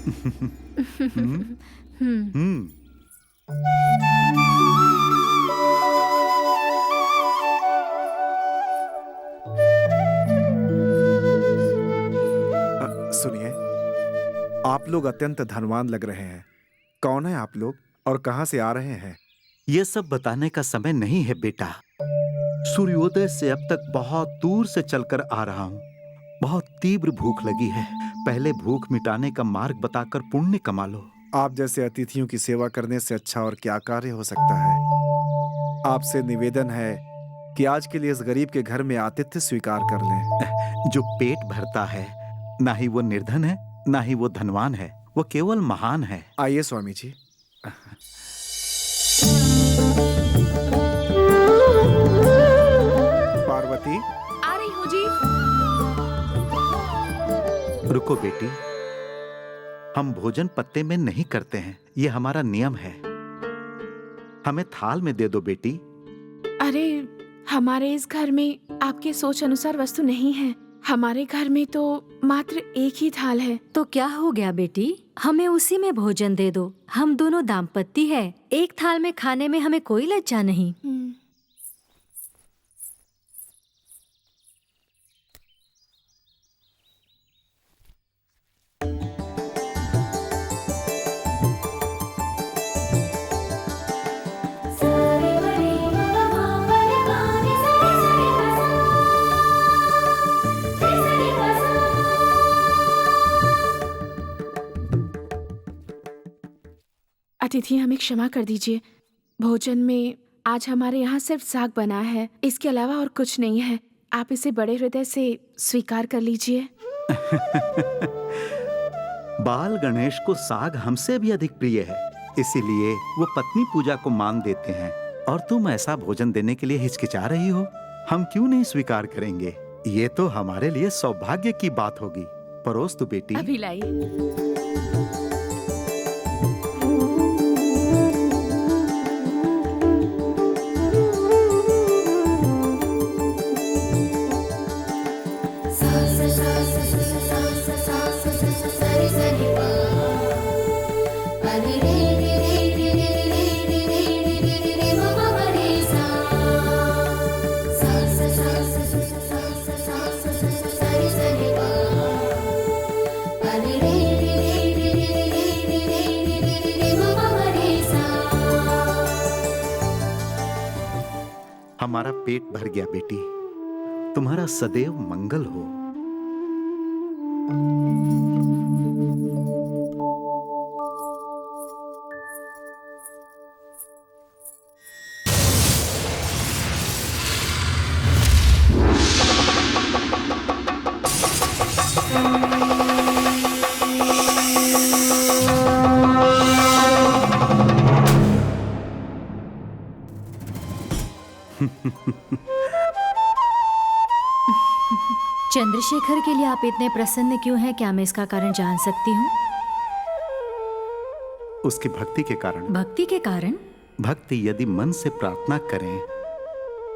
हम्म, हम्म। सुनिए, आप लोग अत्यंत धनवान लग रहे हैं। कौन है आप लोग और कहां से आ रहे हैं? ये सब बताने का समय नहीं है बेटा। सूर्योदय से अब तक बहुत दूर से चलकर आ रहा हूँ। बहुत तीव्र भूख लगी है। पहले भूख मिटाने का मार्ग बताकर पुण्य कमा लो। आप जैसे अतिथियों की सेवा करने से अच्छा और क्या कार्य हो सकता है। आपसे निवेदन है कि आज के लिए इस गरीब के घर में आतिथ्य स्वीकार कर लें। जो पेट भरता है, ना ही वो निर्धन है, ना ही वो धनवान है, वो केवल महान है। आइए स्वामी जी। पार्वती, आ रही हूँ जी। रुको बेटी, हम भोजन पत्ते में नहीं करते हैं, ये हमारा नियम है। हमें थाल में दे दो बेटी। अरे, हमारे इस घर में आपके सोच अनुसार वस्तु नहीं है। हमारे घर में तो मात्र एक ही थाल है। तो क्या हो गया बेटी, हमें उसी में भोजन दे दो। हम दोनों दाम्पत्य है, एक थाल में खाने में हमें कोई लज्जा नहीं। अतिथि, हमें क्षमा कर दीजिए। भोजन में आज हमारे यहाँ सिर्फ साग बना है, इसके अलावा और कुछ नहीं है। आप इसे बड़े हृदय से स्वीकार कर लीजिए। बाल गणेश को साग हमसे भी अधिक प्रिय है, इसीलिए वो पत्नी पूजा को मान देते हैं। और तुम ऐसा भोजन देने के लिए हिचकिचा रही हो। हम क्यों नहीं स्वीकार करेंगे? ये तो हमारे लिए सौभाग्य की बात होगी। परोस दो बेटी। अभी लाइए। हमारा पेट भर गया बेटी। तुम्हारा सदैव मंगल हो। चंद्रशेखर के लिए आप इतने प्रसन्न क्यों हैं? क्या मैं इसका कारण जान सकती हूँ? उसकी भक्ति के कारण। भक्ति के कारण? भक्ति यदि मन से प्रार्थना करें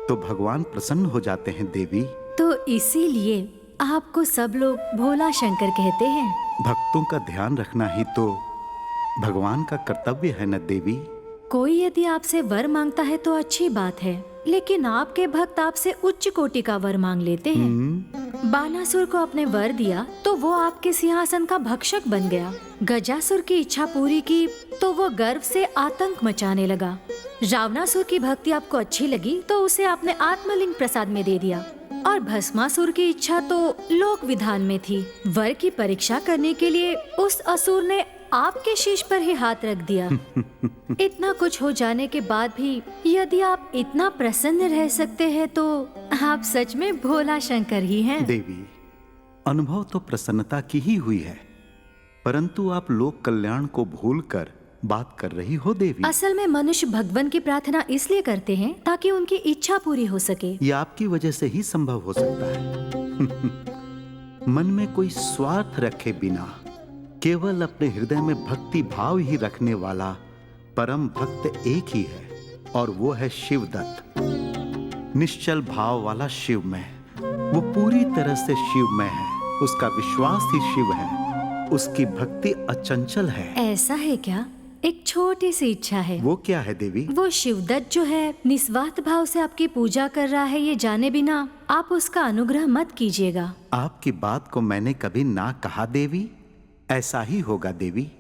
तो भगवान प्रसन्न हो जाते हैं देवी। तो इसीलिए आपको सब लोग भोला शंकर कहते हैं। भक्तों का ध्यान रखना ही तो भगवान का कर्तव्य है न देवी। कोई यदि आपसे वर मांगता है तो अच्छी बात है, लेकिन आपके भक्त आपसे उच्च कोटि का वर मांग लेते हैं। बानासुर को अपने वर दिया तो वो आपके सिंहासन का भक्षक बन गया। गजासुर की इच्छा पूरी की तो वो गर्व से आतंक मचाने लगा। रावणासुर की भक्ति आपको अच्छी लगी तो उसे आपने आत्मलिंग प्रसाद में दे दिया। और भस्मासुर की इच्छा तो लोक विधान में थी। वर की परीक्षा करने के लिए उस असुर ने आपके शीश पर ही हाथ रख दिया। इतना कुछ हो जाने के बाद भी यदि आप इतना प्रसन्न रह सकते हैं तो आप सच में भोला शंकर ही हैं। देवी, अनुभव तो प्रसन्नता की ही हुई है, परंतु आप लोक कल्याण को भूलकर बात कर रही हो देवी। असल में मनुष्य भगवान की प्रार्थना इसलिए करते हैं ताकि उनकी इच्छा पूरी हो सके। ये आपकी वजह से ही संभव हो सकता है। मन में कोई स्वार्थ रखे बिना केवल अपने हृदय में भक्ति भाव ही रखने वाला परम भक्त एक ही है, और वो है शिवदत्त। निश्चल भाव वाला शिवमय, वो पूरी तरह से शिवमय है। उसका विश्वास ही शिव है। उसकी भक्ति अचंचल है। ऐसा है क्या? एक छोटी सी इच्छा है। वो क्या है देवी? वो शिवदत्त जो है निस्वार्थ भाव से आपकी पूजा कर रहा है, ये जाने बिना आप उसका अनुग्रह मत कीजिएगा। आपकी बात को मैंने कभी ना कहा देवी। ऐसा ही होगा देवी।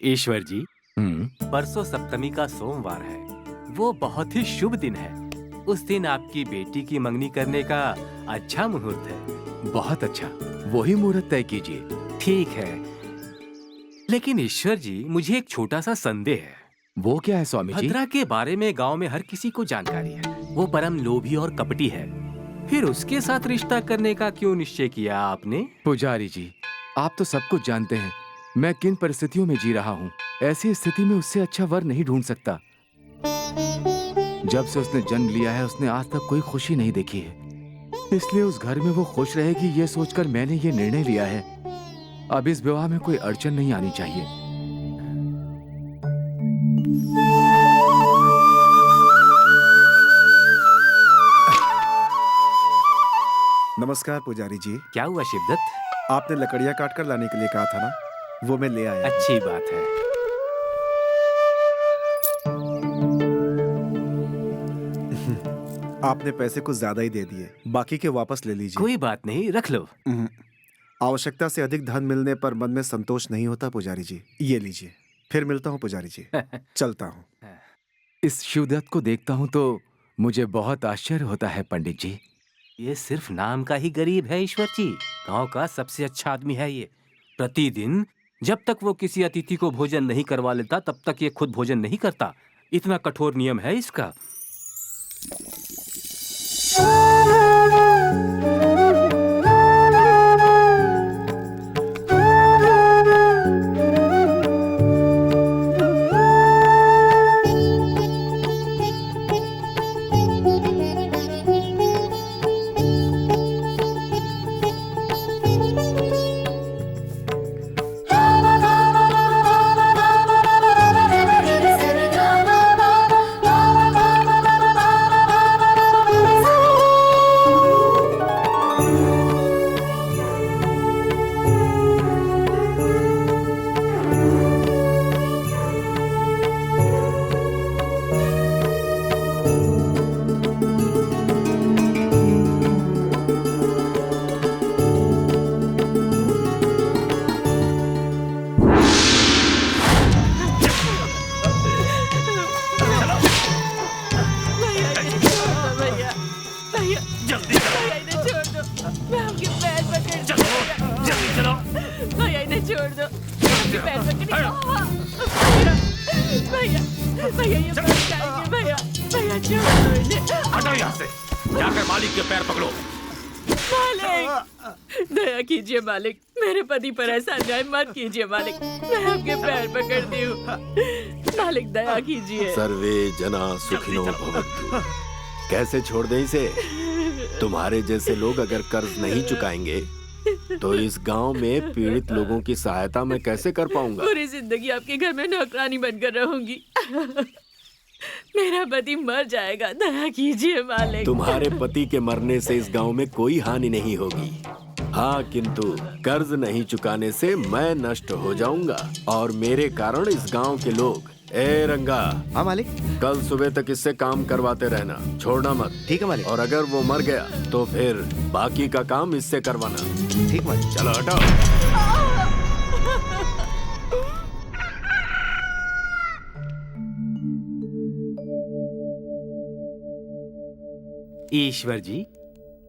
ईश्वर जी, परसों सप्तमी का सोमवार है। वो बहुत ही शुभ दिन है। उस दिन आपकी बेटी की मंगनी करने का अच्छा मुहूर्त है। बहुत अच्छा, वही मुहूर्त तय कीजिए। ठीक है, लेकिन ईश्वर जी, मुझे एक छोटा सा संदेह है। वो क्या है स्वामी जी? भद्रा के बारे में गांव में हर किसी को जानकारी है। वो परम लोभी और कपटी है। फिर उसके साथ रिश्ता करने का क्यों निश्चय किया आपने? पुजारी जी, आप तो सब कुछ जानते हैं मैं किन परिस्थितियों में जी रहा हूँ। ऐसी स्थिति में उससे अच्छा वर नहीं ढूंढ सकता। जब से उसने जन्म लिया है उसने आज तक कोई खुशी नहीं देखी है। इसलिए उस घर में वो खुश रहेगी ये सोचकर मैंने ये निर्णय लिया है। अब इस विवाह में कोई अड़चन नहीं आनी चाहिए। नमस्कार पुजारी जी। क्या हुआ शिवदत्त? आपने लकड़ियां काट कर लाने के लिए कहा था ना, वो मैं ले आया। अच्छी बात है। आपने पैसे कुछ ज्यादा ही दे दिए, बाकी के वापस ले लीजिए। कोई बात नहीं, रख लो। आवश्यकता से अधिक धन मिलने पर मन में संतोष नहीं होता पुजारी जी। ये लीजिए। फिर मिलता हूँ पुजारी जी। चलता हूँ। इस शिवदत्त को देखता हूँ तो मुझे बहुत आश्चर्य होता है पंडित जी। ये सिर्फ नाम का ही गरीब है ईश्वर जी। गांव का सबसे अच्छा आदमी है ये। प्रतिदिन जब तक वो किसी अतिथि को भोजन नहीं करवा लेता तब तक ये खुद भोजन नहीं करता। इतना कठोर नियम है इसका। कीजिए मालिक, मेरे पति पर ऐसा अन्याय मत कीजिए मालिक। मैं आपके पैर पकड़ती हूँ मालिक, दया कीजिए। सर्वे जना सुखिनो भवन्तु। कैसे छोड़ दें इसे? तुम्हारे जैसे लोग अगर कर्ज नहीं चुकाएंगे तो इस गांव में पीड़ित लोगों की सहायता मैं कैसे कर पाऊंगा? पूरी जिंदगी आपके घर में नौकरानी बनकर रहूंगी। मेरा पति मर जाएगा, दया कीजिए मालिक। तुम्हारे पति के मरने से इस गांव में कोई हानि नहीं होगी। हाँ, किंतु कर्ज नहीं चुकाने से मैं नष्ट हो जाऊंगा और मेरे कारण इस गांव के लोग। ए रंगा। हाँ मालिक। कल सुबह तक इससे काम करवाते रहना, छोड़ना मत। ठीक है मालिक। और अगर वो मर गया तो फिर बाकी का काम इससे करवाना। ठीक मालिक। चलो हटाओ। ईश्वर जी,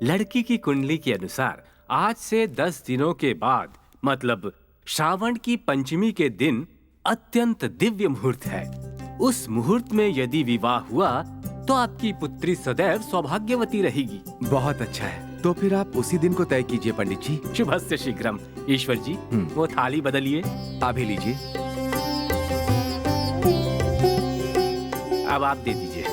लड़की की कुंडली के अनुसार आज से 10 दिनों के बाद मतलब श्रावण की पंचमी के दिन अत्यंत दिव्य मुहूर्त है। उस मुहूर्त में यदि विवाह हुआ तो आपकी पुत्री सदैव सौभाग्यवती रहेगी। बहुत अच्छा है, तो फिर आप उसी दिन को तय कीजिए पंडित जी। शुभस्य शीघ्रम। ईश्वर जी, वो थाली बदलिए। आप ही लीजिए। अब आप दे दीजिए।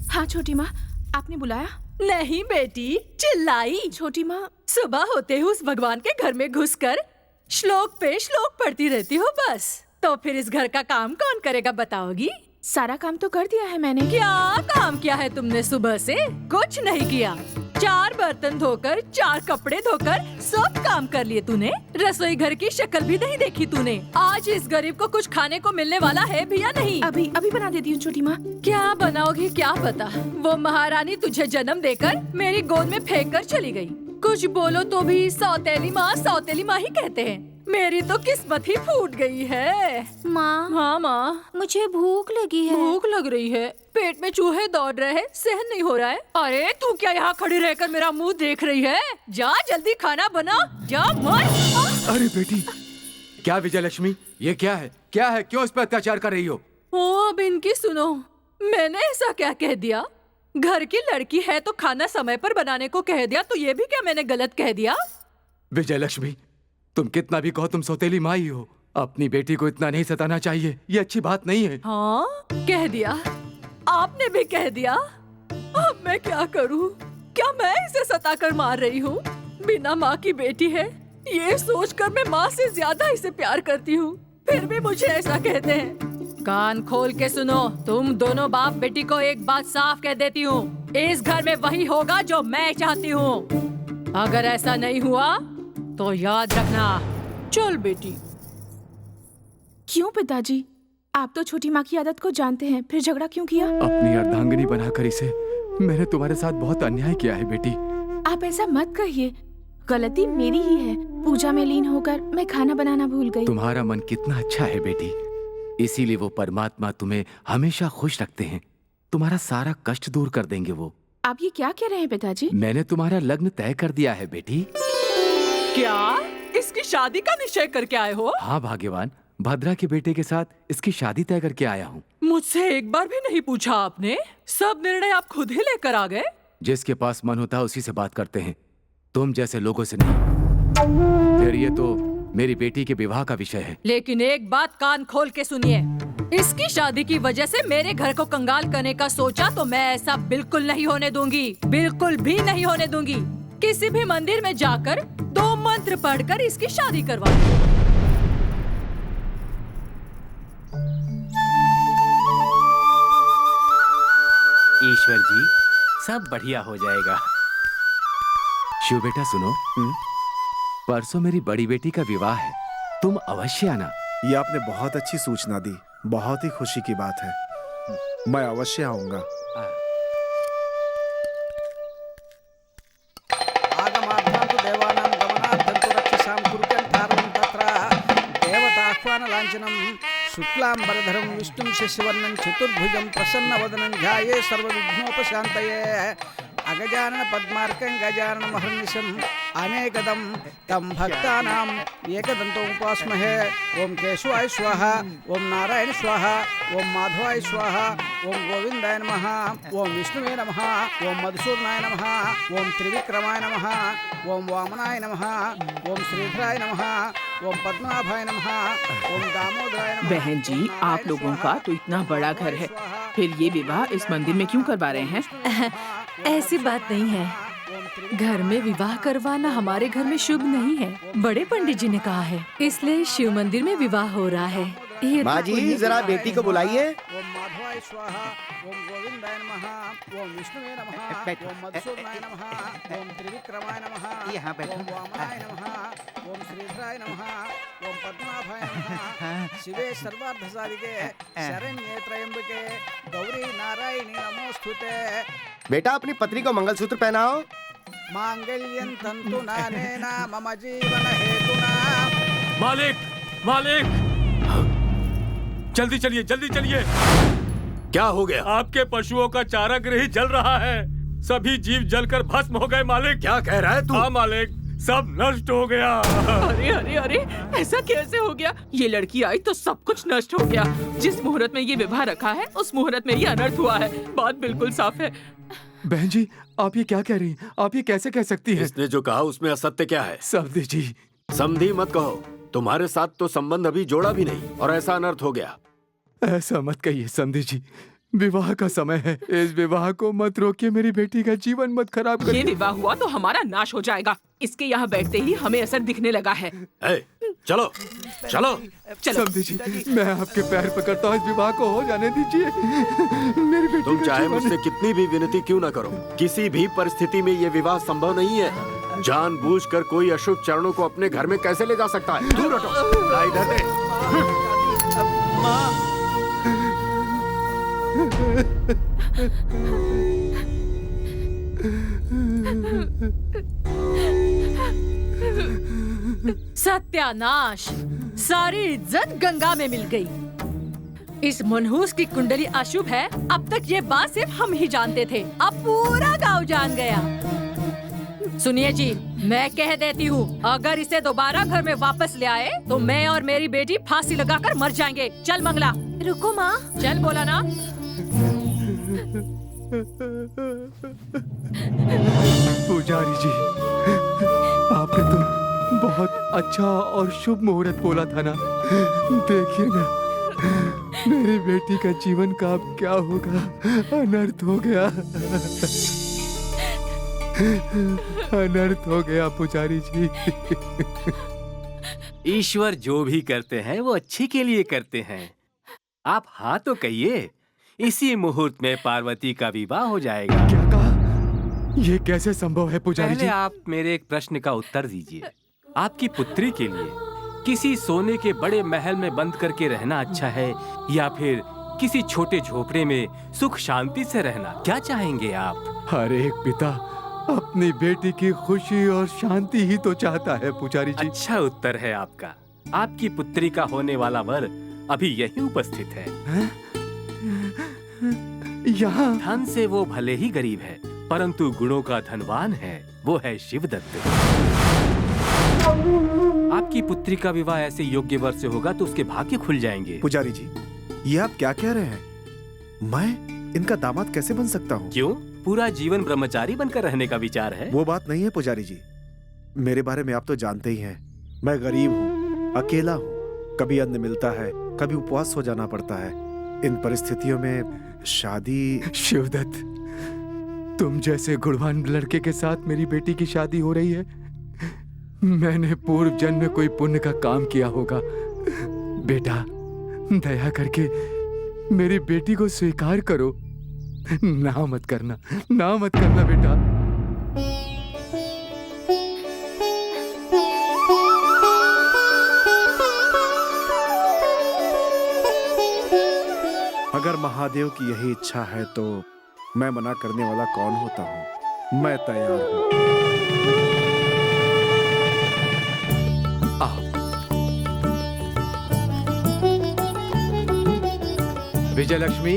हाँ छोटी माँ, आपने बुलाया? नहीं बेटी, चिल्लाई। छोटी माँ, सुबह होते ही उस भगवान के घर में घुसकर श्लोक पे श्लोक पढ़ती रहती हो बस। तो फिर इस घर का काम कौन करेगा बताओगी? सारा काम तो कर दिया है मैंने। क्या काम किया है तुमने सुबह से? कुछ नहीं किया। 4 बर्तन धोकर, 4 कपड़े धोकर सब काम कर लिए तूने। रसोई घर की शक्ल भी नहीं देखी तूने। आज इस गरीब को कुछ खाने को मिलने वाला है भी या नहीं? अभी अभी बना देती हूँ छोटी माँ। क्या बनाओगी क्या पता। वो महारानी तुझे जन्म देकर मेरी गोद में फेंक कर चली गई। कुछ बोलो तो भी सौतेली माँ ही कहते हैं। मेरी तो किस्मत ही फूट गई है। माँ, हाँ माँ, मुझे भूख लगी है। भूख लग रही है। पेट में चूहे दौड़ रहे हैं, सहन नहीं हो रहा है। अरे तू क्या यहाँ खड़ी रहकर मेरा मुंह देख रही है? जा जल्दी खाना बना, जा मत। अरे बेटी, क्या विजय लक्ष्मी, ये क्या है? क्या है? क्यों इस पर अत्याचार कर रही हो? ओ अब इनकी सुनो, मैंने ऐसा क्या कह दिया? घर की लड़की है तो खाना समय पर बनाने को कह दिया, तो ये भी क्या मैंने गलत कह दिया? विजय लक्ष्मी, तुम कितना भी कहो तुम सौतेली माँ ही हो। अपनी बेटी को इतना नहीं सताना चाहिए, ये अच्छी बात नहीं है। हाँ कह दिया, आपने भी कह दिया। अब मैं क्या करूँ? क्या मैं इसे सताकर मार रही हूँ? बिना माँ की बेटी है, ये सोचकर मैं माँ से ज्यादा इसे प्यार करती हूँ, फिर भी मुझे ऐसा कहते हैं। कान खोल के सुनो, तुम दोनों बाप बेटी को एक बात साफ कह देती हूँ, इस घर में वही होगा जो मैं चाहती हूँ। अगर ऐसा नहीं हुआ तो याद रखना। चल बेटी। क्यों पिताजी? आप तो छोटी माँ की आदत को जानते हैं, फिर झगड़ा क्यों किया? अपनी अर्धांगिनी बनाकर इसे, मैंने तुम्हारे साथ बहुत अन्याय किया है बेटी। आप ऐसा मत कहिए, गलती मेरी ही है। पूजा में लीन होकर मैं खाना बनाना भूल गई। तुम्हारा मन कितना अच्छा है बेटी, इसीलिए वो परमात्मा तुम्हें हमेशा खुश रखते हैं। तुम्हारा सारा कष्ट दूर कर देंगे वो। आप ये क्या कह रहे हैं पिताजी? मैंने तुम्हारा लग्न तय कर दिया है बेटी। क्या इसकी शादी का निश्चय करके आए हो? हाँ भाग्यवान, भद्रा के बेटे के साथ इसकी शादी तय करके आया हूँ। मुझसे एक बार भी नहीं पूछा आपने? सब निर्णय आप खुद ही लेकर आ गए। जिसके पास मन होता है उसी से बात करते हैं, तुम जैसे लोगों से नहीं। फिर ये तो मेरी बेटी के विवाह का विषय है। लेकिन एक बात कान खोल के सुनिए, इसकी शादी की वजह से मेरे घर को कंगाल करने का सोचा तो मैं ऐसा बिल्कुल नहीं होने दूंगी, बिल्कुल भी नहीं होने दूंगी। किसी भी मंदिर में जाकर 2 मंत्र पढ़कर इसकी शादी करवा। ईश्वर जी, सब बढ़िया हो जाएगा। शिव बेटा सुनो, परसों मेरी बड़ी बेटी का विवाह है, तुम अवश्य आना। ये आपने बहुत अच्छी सूचना दी, बहुत ही खुशी की बात है। मैं अवश्य आऊंगा। आगमार्थान्तु देवानां गमनार्थन्तु रक्षसां कुरुकण्ठारं तत्र देवताह्वानलाञ्छनं शुक्लाम्बरधरं विष्णुं शशिवर्णं चतुर्भुजं प्रसन्नवदनं ध्याये सर्वविघ्नोपशान्तये। अगजानन पद्मार्कं गजानन महर्निशम् अनेकदं तं भक्तानाम् एकदन्तम् उपास्महे। ओम केशवाय स्वाहा, ओम नारायण स्वाहा, ओम माधवाय स्वाहा, ओम गोविंदाय नमः, ओम विष्णुवे नमः, ओम मधुसूदनाय नमः, ओम त्रिविक्रमाय नमः, ओम वामनाय नमः, ओम श्रीधराय नमः, ओम पद्मनाभाय नमः, ओम दामोदराय नमः। बहन जी, आप लोगों का तो इतना बड़ा घर है, फिर ये विवाह इस मंदिर में क्यों करवा रहे हैं? ऐसी बात नहीं है, घर में विवाह करवाना हमारे घर में शुभ नहीं है। बड़े पंडित जी ने कहा है, इसलिए शिव मंदिर में विवाह हो रहा है। ये माँ जी जरा बेटी को बुलाइए। ओम माधवाय स्वाहा, ओम गोविंदाय नमः, ओम विष्णुवे नमः, ओम मधुसूदनाय नमः, ओम त्रिविक्रमाय नमः, यहाँ बैठो। ओम वामनाय नमः, ओम श्रीधराय नमः, ओम पद्मनाभाय नमः, शिवे सर्वार्थसाधिके शरण्ये त्र्यंबके गौरी नारायणी नमोस्तुते। बेटा अपनी पत्नी को मंगलसूत्र पहनाओ। मांगल्यं तंतु नानेना मम जीवन हेतुना। मालिक, मालिक, जल्दी चलिए, जल्दी चलिए। क्या हो गया? आपके पशुओं का चारा गृह जल रहा है, सभी जीव जलकर भस्म हो गए मालिक। क्या कह रहा है तू? हाँ मालिक, सब नष्ट हो गया। अरे अरे अरे, ऐसा कैसे हो गया? ये लड़की आई तो सब कुछ नष्ट हो गया। जिस मुहूर्त में ये विवाह रखा है उस मुहूर्त में ये अनर्थ हुआ है। बात बिल्कुल साफ है। बहन जी, आप ये क्या कह रही हैं? आप ये कैसे कह सकती हैं? इसने जो कहा उसमें असत्य क्या है? समधी जी, समधी मत कहो, तुम्हारे साथ तो संबंध अभी जोड़ा भी नहीं और ऐसा अनर्थ हो गया। ऐसा मत कहिए समधी जी, विवाह का समय है। इस विवाह को मत रोकिए, मेरी बेटी का जीवन मत खराब ये करिए। विवाह हुआ तो हमारा नाश हो जाएगा। इसके यहाँ बैठते ही हमें असर दिखने लगा है। चलो चलो चलो समझी जी, मैं आपके पैर पकड़ता हूँ, इस विवाह को हो जाने दीजिए। मेरी बेटी तुम का चाहे जीवन- मुझसे कितनी भी विनती क्यों ना करो, किसी भी परिस्थिति में ये विवाह संभव नहीं है। जानबूझकर कोई अशुभ चरणों को अपने घर में कैसे ले जा सकता है? दूर हटो, ला इधर दे। सत्यानाश, सारी इज्जत गंगा में मिल गई। इस मनहूस की कुंडली अशुभ है। अब तक ये बात सिर्फ हम ही जानते थे, अब पूरा गांव जान गया। सुनिए जी, मैं कह देती हूँ, अगर इसे दोबारा घर में वापस ले आए तो मैं और मेरी बेटी फांसी लगाकर मर जाएंगे। चल मंगला। रुको माँ। चल बोला ना। पुजारी जी, आपने तो बहुत अच्छा और शुभ मुहूर्त बोला था ना। देखिए ना, मेरी बेटी का जीवन का अब क्या होगा? अनर्थ हो गया, अनर्थ हो गया पुजारी जी। ईश्वर जो भी करते हैं वो अच्छे के लिए करते हैं। आप हाँ तो कहिए, इसी मुहूर्त में पार्वती का विवाह हो जाएगा। क्या कहा? ये कैसे संभव है पुजारी पहले जी? आप मेरे एक प्रश्न का उत्तर दीजिए। आपकी पुत्री के लिए किसी सोने के बड़े महल में बंद करके रहना अच्छा है या फिर किसी छोटे झोपड़े में सुख शांति से रहना? क्या चाहेंगे आप? हर एक पिता अपनी बेटी की खुशी और शांति ही तो चाहता है पुजारी जी। अच्छा उत्तर है आपका। आपकी पुत्री का होने वाला वर अभी यही उपस्थित है। यहाँ धन से वो भले ही गरीब है, परंतु गुणों का धनवान है। वो है शिवदत्त। आपकी पुत्री का विवाह ऐसे योग्य वर से होगा तो उसके भाग्य खुल जाएंगे। पुजारी जी, ये आप क्या कह रहे हैं? मैं इनका दामाद कैसे बन सकता हूँ? क्यों? पूरा जीवन ब्रह्मचारी बनकर रहने का विचार है? वो बात नहीं है पुजारी जी। मेरे बारे में आप तो जानते ही हैं। मैं गरीब हूँ, अकेला हूँ, कभी अन्न मिलता है, कभी उपवास हो जाना पड़ता है। इन परिस्थितियों में शादी। शिवदत्त, तुम जैसे गुणवान लड़के के साथ मेरी बेटी की शादी हो रही है। मैंने पूर्व जन्म में कोई पुण्य का काम किया होगा। बेटा, दया करके मेरी बेटी को स्वीकार करो। ना मत करना, ना मत करना बेटा। अगर महादेव की यही इच्छा है तो मैं मना करने वाला कौन होता हूँ। मैं तैयार हूँ। विजयलक्ष्मी,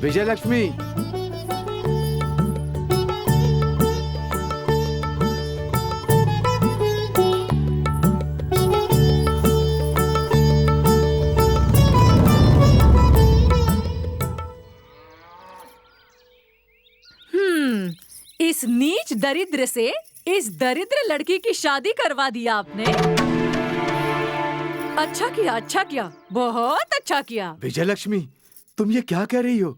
विजयलक्ष्मी, इस नीच दरिद्र से इस दरिद्र लड़की की शादी करवा दिया आपने। अच्छा किया, अच्छा किया, बहुत अच्छा किया। विजयलक्ष्मी, तुम ये क्या कह रही हो?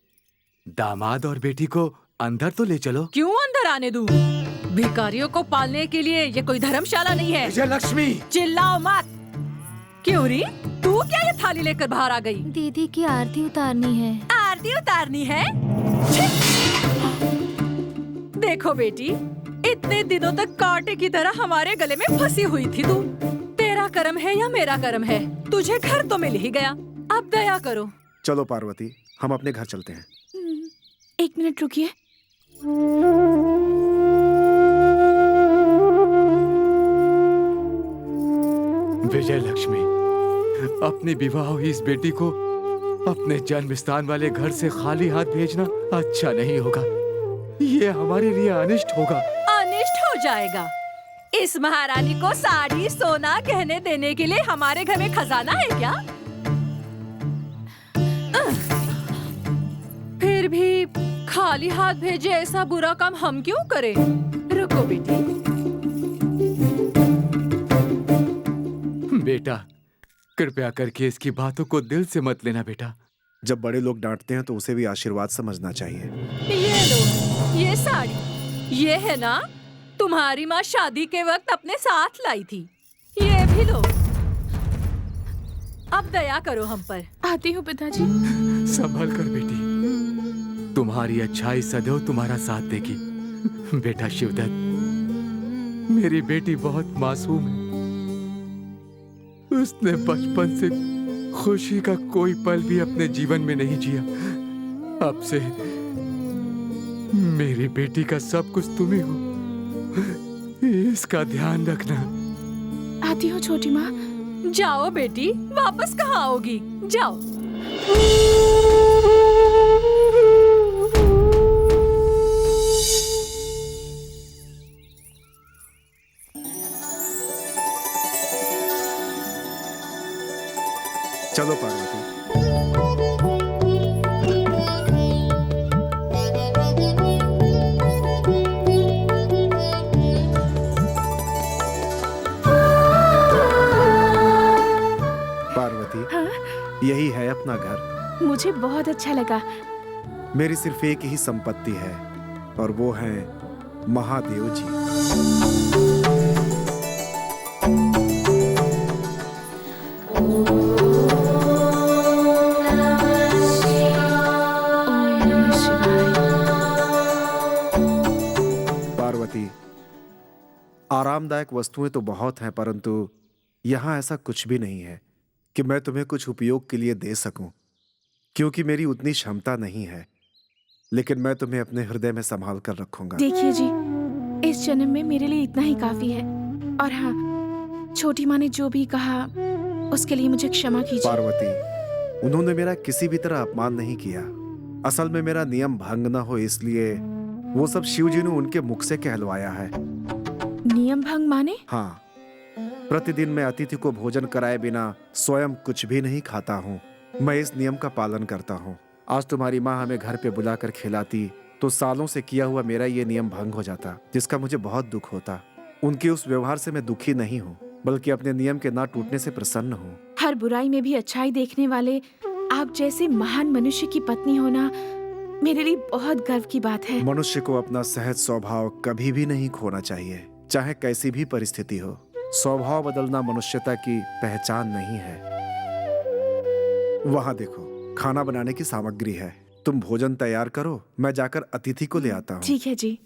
दामाद और बेटी को अंदर तो ले चलो। क्यों अंदर आने दूं? भिखारियों को पालने के लिए ये कोई धर्मशाला नहीं है। विजयलक्ष्मी, चिल्लाओ मत। क्यों री, तू क्या ये थाली लेकर बाहर आ गई? दीदी की आरती उतारनी है। आरती उतारनी है? देखो बेटी, इतने दिनों तक कांटे की तरह हमारे गले में फंसी हुई थी तू। तेरा कर्म है या मेरा कर्म है, तुझे घर तो मिल ही गया। अब दया करो। चलो पार्वती, हम अपने घर चलते हैं। एक मिनट रुकिए। विजयलक्ष्मी, अपनी विवाह हुई इस बेटी को अपने जन्म स्थान वाले घर से खाली हाथ भेजना अच्छा नहीं होगा। ये हमारे लिए अनिष्ट होगा। अनिष्ट हो जाएगा। इस महारानी को साड़ी, सोना, गहने देने के लिए हमारे घर में खजाना है क्या? फिर भी खाली हाथ भेजे ऐसा बुरा काम हम क्यों करें? रुको बेटी। बेटा, कृपया करके इसकी बातों को दिल से मत लेना बेटा। जब बड़े लोग डांटते हैं तो उसे भी आशीर्वाद समझना चाहिए। ये लो, ये साड़ी ये है ना तुम्हारी माँ शादी के वक्त अपने साथ लाई थी। ये भी लो, अब दया करो हम पर। आती हूँ पिताजी। संभल कर बेटी, तुम्हारी अच्छाई सदैव तुम्हारा साथ देगी। बेटा शिवदत्त, मेरी बेटी बहुत मासूम है। उसने बचपन से खुशी का कोई पल भी अपने जीवन में नहीं जिया। अब से मेरी बेटी का सब कुछ तुम ही हो, इसका ध्यान रखना। आती हूँ छोटी माँ। जाओ बेटी, वापस कहाँ आओगी? जाओ। चलो पार्वती। पार्वती, यही है अपना घर। मुझे बहुत अच्छा लगा। मेरी सिर्फ एक ही संपत्ति है और वो है महादेव जी। पार्वती, आरामदायक वस्तुएं तो बहुत हैं, परंतु यहाँ ऐसा कुछ भी नहीं है कि मैं तुम्हें कुछ उपयोग के लिए दे सकूं, क्योंकि मेरी उतनी क्षमता नहीं है। लेकिन मैं तुम्हें अपने हृदय में संभाल कर रखूंगा। देखिए जी, इस जन्म में मेरे लिए इतना ही काफी है। और हाँ, छोटी माँ ने जो भी कहा उसके लिए मुझे क्षमा कीजिए। पार्वती, उन्होंने मेरा किसी भी तरह अपमान नहीं किया। असल में मेरा नियम भंग न हो इसलिए वो सब शिव जी ने उनके मुख से कहलवाया है। नियम भंग माने? हाँ, प्रतिदिन मैं अतिथि को भोजन कराए बिना स्वयं कुछ भी नहीं खाता हूँ। मैं इस नियम का पालन करता हूँ। आज तुम्हारी माँ हमें घर पे बुलाकर खिलाती तो सालों से किया हुआ मेरा ये नियम भंग हो जाता, जिसका मुझे बहुत दुख होता। उनके उस व्यवहार से मैं दुखी नहीं हूँ, बल्कि अपने नियम के ना टूटने से प्रसन्न हूँ। हर बुराई में भी अच्छाई देखने वाले आप जैसे महान मनुष्य की पत्नी होना मेरे लिए बहुत गर्व की बात है। मनुष्य को अपना सहज स्वभाव कभी भी नहीं खोना चाहिए, चाहे कैसी भी परिस्थिति हो। स्वभाव बदलना मनुष्यता की पहचान नहीं है। वहां देखो, खाना बनाने की सामग्री है। तुम भोजन तैयार करो, मैं जाकर अतिथि को ले आता हूँ। ठीक है जी।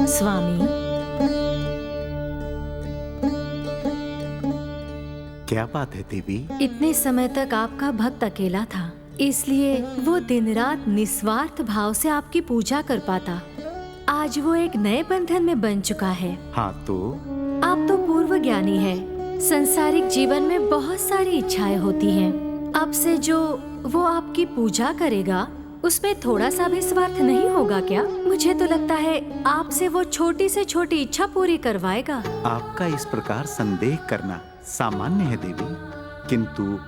स्वामी, क्या बात है देवी? इतने समय तक आपका भक्त अकेला था, इसलिए वो दिन रात निस्वार्थ भाव से आपकी पूजा कर पाता। आज वो एक नए बंधन में बन चुका है। हाँ तो? आप तो पूर्व ज्ञानी है। संसारिक जीवन में बहुत सारी इच्छाएं होती हैं। अब से जो वो आपकी पूजा करेगा उसमें थोड़ा सा भी स्वार्थ नहीं होगा क्या? मुझे तो लगता है आपसे वो छोटी से छोटी इच्छा पूरी करवाएगा। आपका इस प्रकार संदेह करना सामान्य है देवी, किंतु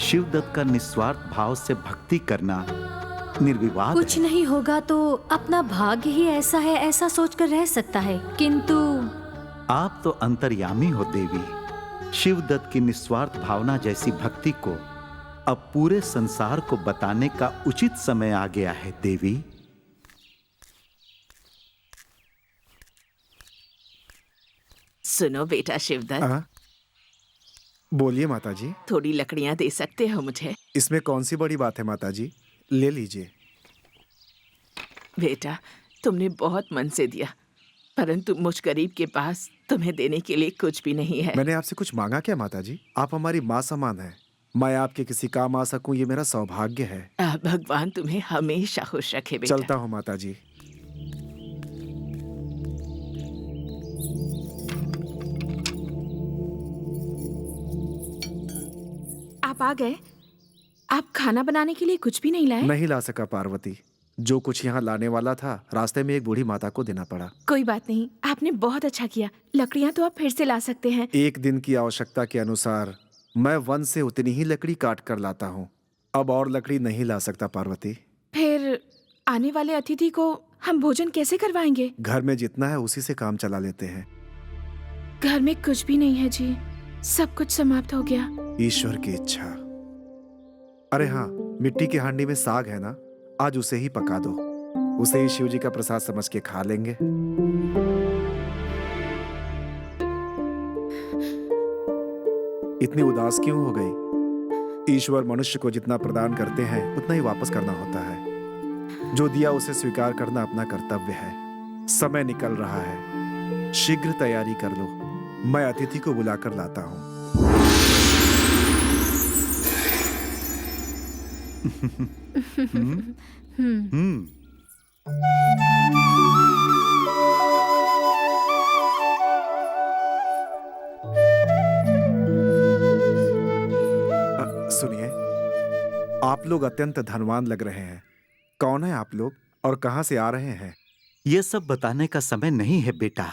शिवदत्त का निस्वार्थ भाव से भक्ति करना निर्विवाद कुछ है। नहीं होगा तो अपना भाग्य ही ऐसा है, ऐसा सोचकर रह सकता है। किंतु आप तो अंतर्यामी हो देवी। शिवदत्त की निस्वार्थ भावना जैसी भक्ति को अब पूरे संसार को बताने का उचित समय आ गया है देवी। सुनो बेटा शिवदत्त, बोलिए माताजी। थोड़ी लकड़ियां दे सकते हो मुझे? इसमें कौन सी बड़ी बात है माताजी, ले लीजिए। बेटा, तुमने बहुत मन से दिया, परंतु मुझ गरीब के पास तुम्हें देने के लिए कुछ भी नहीं है। मैंने आपसे कुछ मांगा क्या माताजी? आप हमारी माँ समान हैं। मैं आपके किसी काम आ सकूं, ये मेरा सौभाग्य है। भगवान तुम्हें हमेशा खुश रखे बेटा। चलता हूँ माताजी। आप आ गए। आप खाना बनाने के लिए कुछ भी नहीं लाए? नहीं ला सका पार्वती। जो कुछ यहाँ लाने वाला था रास्ते में एक बूढ़ी माता को देना पड़ा। कोई बात नहीं, आपने बहुत अच्छा किया। लकड़ियाँ तो आप फिर से ला सकते हैं। एक दिन की आवश्यकता के अनुसार मैं वन से उतनी ही लकड़ी काट कर लाता हूँ। अब और लकड़ी नहीं ला सकता पार्वती। फिर आने वाले अतिथि को हम भोजन कैसे करवाएंगे? घर में जितना है उसी से काम चला लेते हैं। घर में कुछ भी नहीं है जी, सब कुछ समाप्त हो गया। ईश्वर की इच्छा। अरे हाँ, मिट्टी की हांडी में साग है ना, आज उसे ही पका दो। उसे ही शिव जी का प्रसाद समझ के खा लेंगे। इतनी उदास क्यों हो गई? ईश्वर मनुष्य को जितना प्रदान करते हैं उतना ही वापस करना होता है। जो दिया उसे स्वीकार करना अपना कर्तव्य है। समय निकल रहा है, शीघ्र तैयारी कर लो। मैं अतिथि को बुलाकर लाता हूँ। सुनिए, आप लोग अत्यंत धनवान लग रहे हैं। कौन है आप लोग और कहां से आ रहे हैं? ये सब बताने का समय नहीं है बेटा।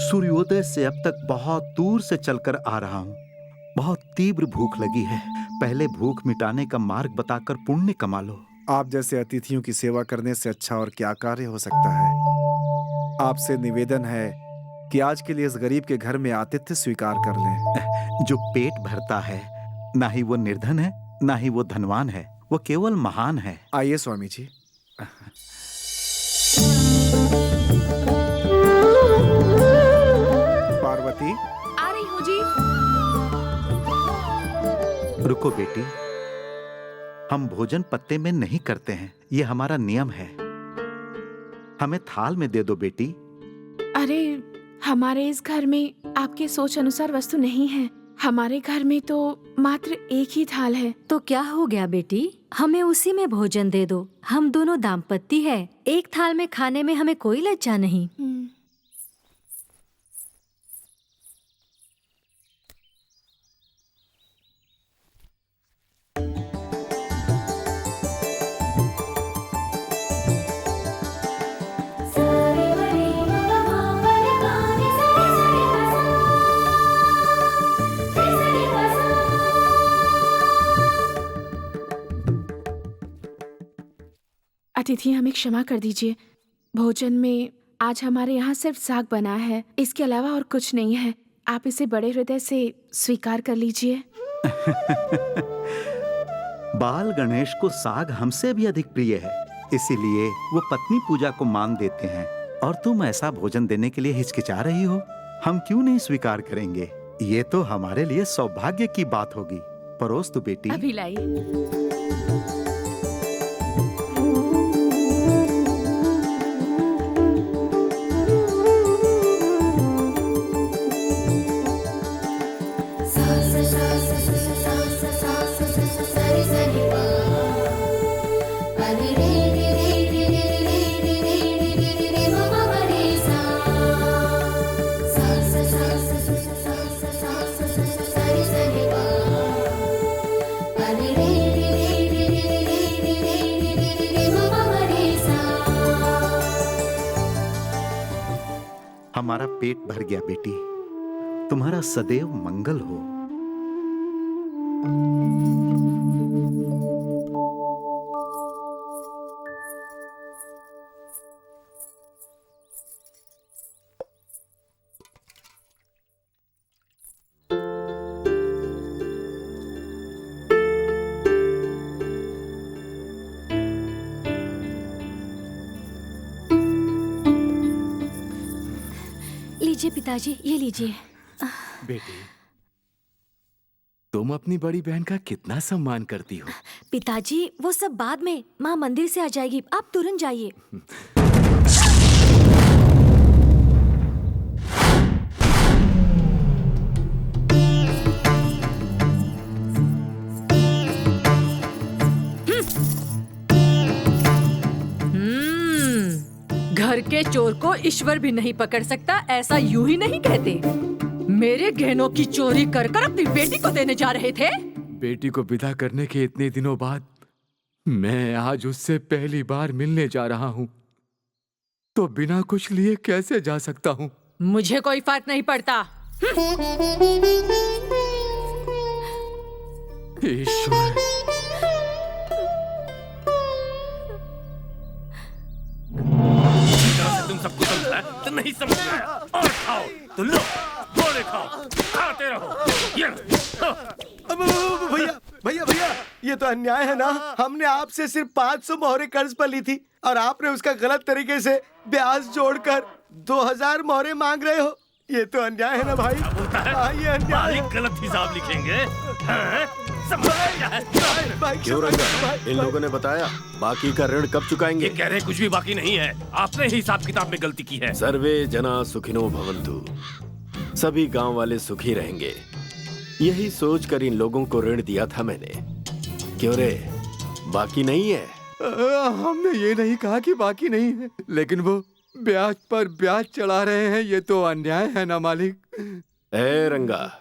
सूर्योदय से अब तक बहुत दूर से चलकर आ रहा हूँ। बहुत तीव्र भूख लगी है। पहले भूख मिटाने का मार्ग बताकर पुण्य कमा लो। आप जैसे अतिथियों की सेवा करने से अच्छा और क्या कार्य हो सकता है। आपसे निवेदन है कि आज के लिए इस गरीब के घर में आतिथ्य स्वीकार कर लें। जो पेट भरता है, ना ही वो निर्धन है, ना ही वो धनवान है, वो केवल महान है। आइए स्वामी जी। पार्वती, आ रही हूँ जी। रुको बेटी, हम भोजन पत्ते में नहीं करते हैं, ये हमारा नियम है। हमें थाल में दे दो बेटी। अरे, हमारे इस घर में आपके सोच अनुसार वस्तु नहीं है। हमारे घर में तो मात्र एक ही थाल है। तो क्या हो गया बेटी, हमें उसी में भोजन दे दो। हम दोनों दाम्पत्य है, एक थाल में खाने में हमें कोई लज्जा नहीं। अतिथि, हमें क्षमा कर दीजिए। भोजन में आज हमारे यहाँ सिर्फ साग बना है, इसके अलावा और कुछ नहीं है। आप इसे बड़े हृदय से स्वीकार कर लीजिए। बाल गणेश को साग हमसे भी अधिक प्रिय है, इसीलिए वो पत्नी पूजा को मान देते हैं। और तुम ऐसा भोजन देने के लिए हिचकिचा रही हो। हम क्यों नहीं स्वीकार करेंगे? ये तो हमारे लिए सौभाग्य की बात होगी। परोस दो बेटी। अभी लाई। हमारा पेट भर गया बेटी। तुम्हारा सदैव मंगल हो। लीजिए पिताजी, ये लीजिए। बेटी, तुम अपनी बड़ी बहन का कितना सम्मान करती हो। पिताजी, वो सब बाद में, माँ मंदिर से आ जाएगी, आप तुरंत जाइए। घर के चोर को ईश्वर भी नहीं पकड़ सकता, ऐसा यूं ही नहीं कहते। मेरे गहनों की चोरी कर कर अपनी बेटी को देने जा रहे थे। बेटी को विदा करने के इतने दिनों बाद मैं आज उससे पहली बार मिलने जा रहा हूं, तो बिना कुछ लिए कैसे जा सकता हूं? मुझे कोई फर्क नहीं पड़ता। ईश्वर, तुम सबको समझा है तो नहीं समझा और खाओ तो लो, गोरे खाओ, खाते रहो। ये भैया भैया भैया, ये तो अन्याय है ना। हमने आपसे सिर्फ 500 मोहरे कर्ज पर ली थी और आपने उसका गलत तरीके से ब्याज जोड़कर 2000 मोहरे मांग रहे हो। ये तो अन्याय है ना भाई। हाँ, ये अन्याय है। गलत हिसाब लिखेंगे। क्यों रंगा, इन लोगों ने बताया बाकी का ऋण कब चुकाएंगे? ये कह रहे कुछ भी बाकी नहीं है, आपने ही हिसाब किताब में गलती की है। सर्वे जना सुखिनो भवन्तु, सभी गांव वाले सुखी रहेंगे, यही सोचकर इन लोगों को ऋण दिया था मैंने। क्यों रे, बाकी नहीं है? हमने ये नहीं कहा कि बाकी नहीं है, लेकिन वो ब्याज पर ब्याज चढ़ा रहे हैं। ये तो अन्याय है ना मालिक। ए रंगा,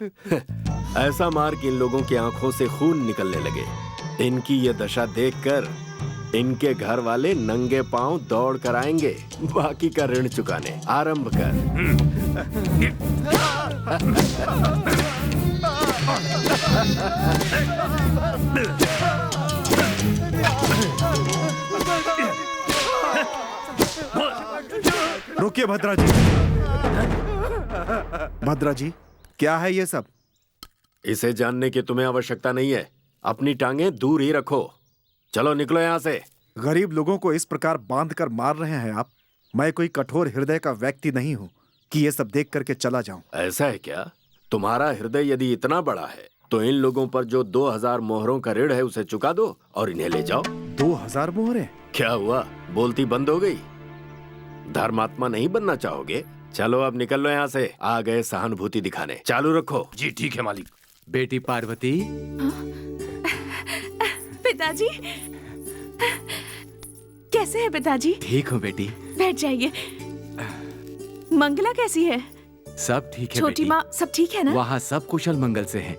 ऐसा मार कि इन लोगों की आंखों से खून निकलने लगे। इनकी ये दशा देखकर इनके घर वाले नंगे पांव दौड़ कर आएंगे बाकी का ऋण चुकाने। आरंभ कर। रुकिए भद्रा जी। भद्रा जी, क्या है ये सब? इसे जानने की तुम्हें आवश्यकता नहीं है। अपनी टांगे दूर ही रखो। चलो निकलो यहाँ से। गरीब लोगों को इस प्रकार बांध कर मार रहे हैं आप। मैं कोई कठोर हृदय का व्यक्ति नहीं हूँ कि ये सब देख करके चला जाऊं। ऐसा है क्या? तुम्हारा हृदय यदि इतना बड़ा है तो इन लोगों पर जो 2000 मोहरों का ऋण है उसे चुका दो और इन्हें ले जाओ। 2000 मोहरे? क्या हुआ, बोलती बंद हो गई? धर्मात्मा नहीं बनना चाहोगे? चलो अब निकल लो यहाँ से। आ गए सहानुभूति दिखाने। चालू रखो। जी ठीक है मालिक। बेटी पार्वती। पिताजी, कैसे हैं पिताजी? ठीक हूँ बेटी। बैठ जाइए। मंगला कैसी है? सब ठीक है छोटी बेटी। माँ सब ठीक है ना? वहाँ सब कुशल मंगल से हैं।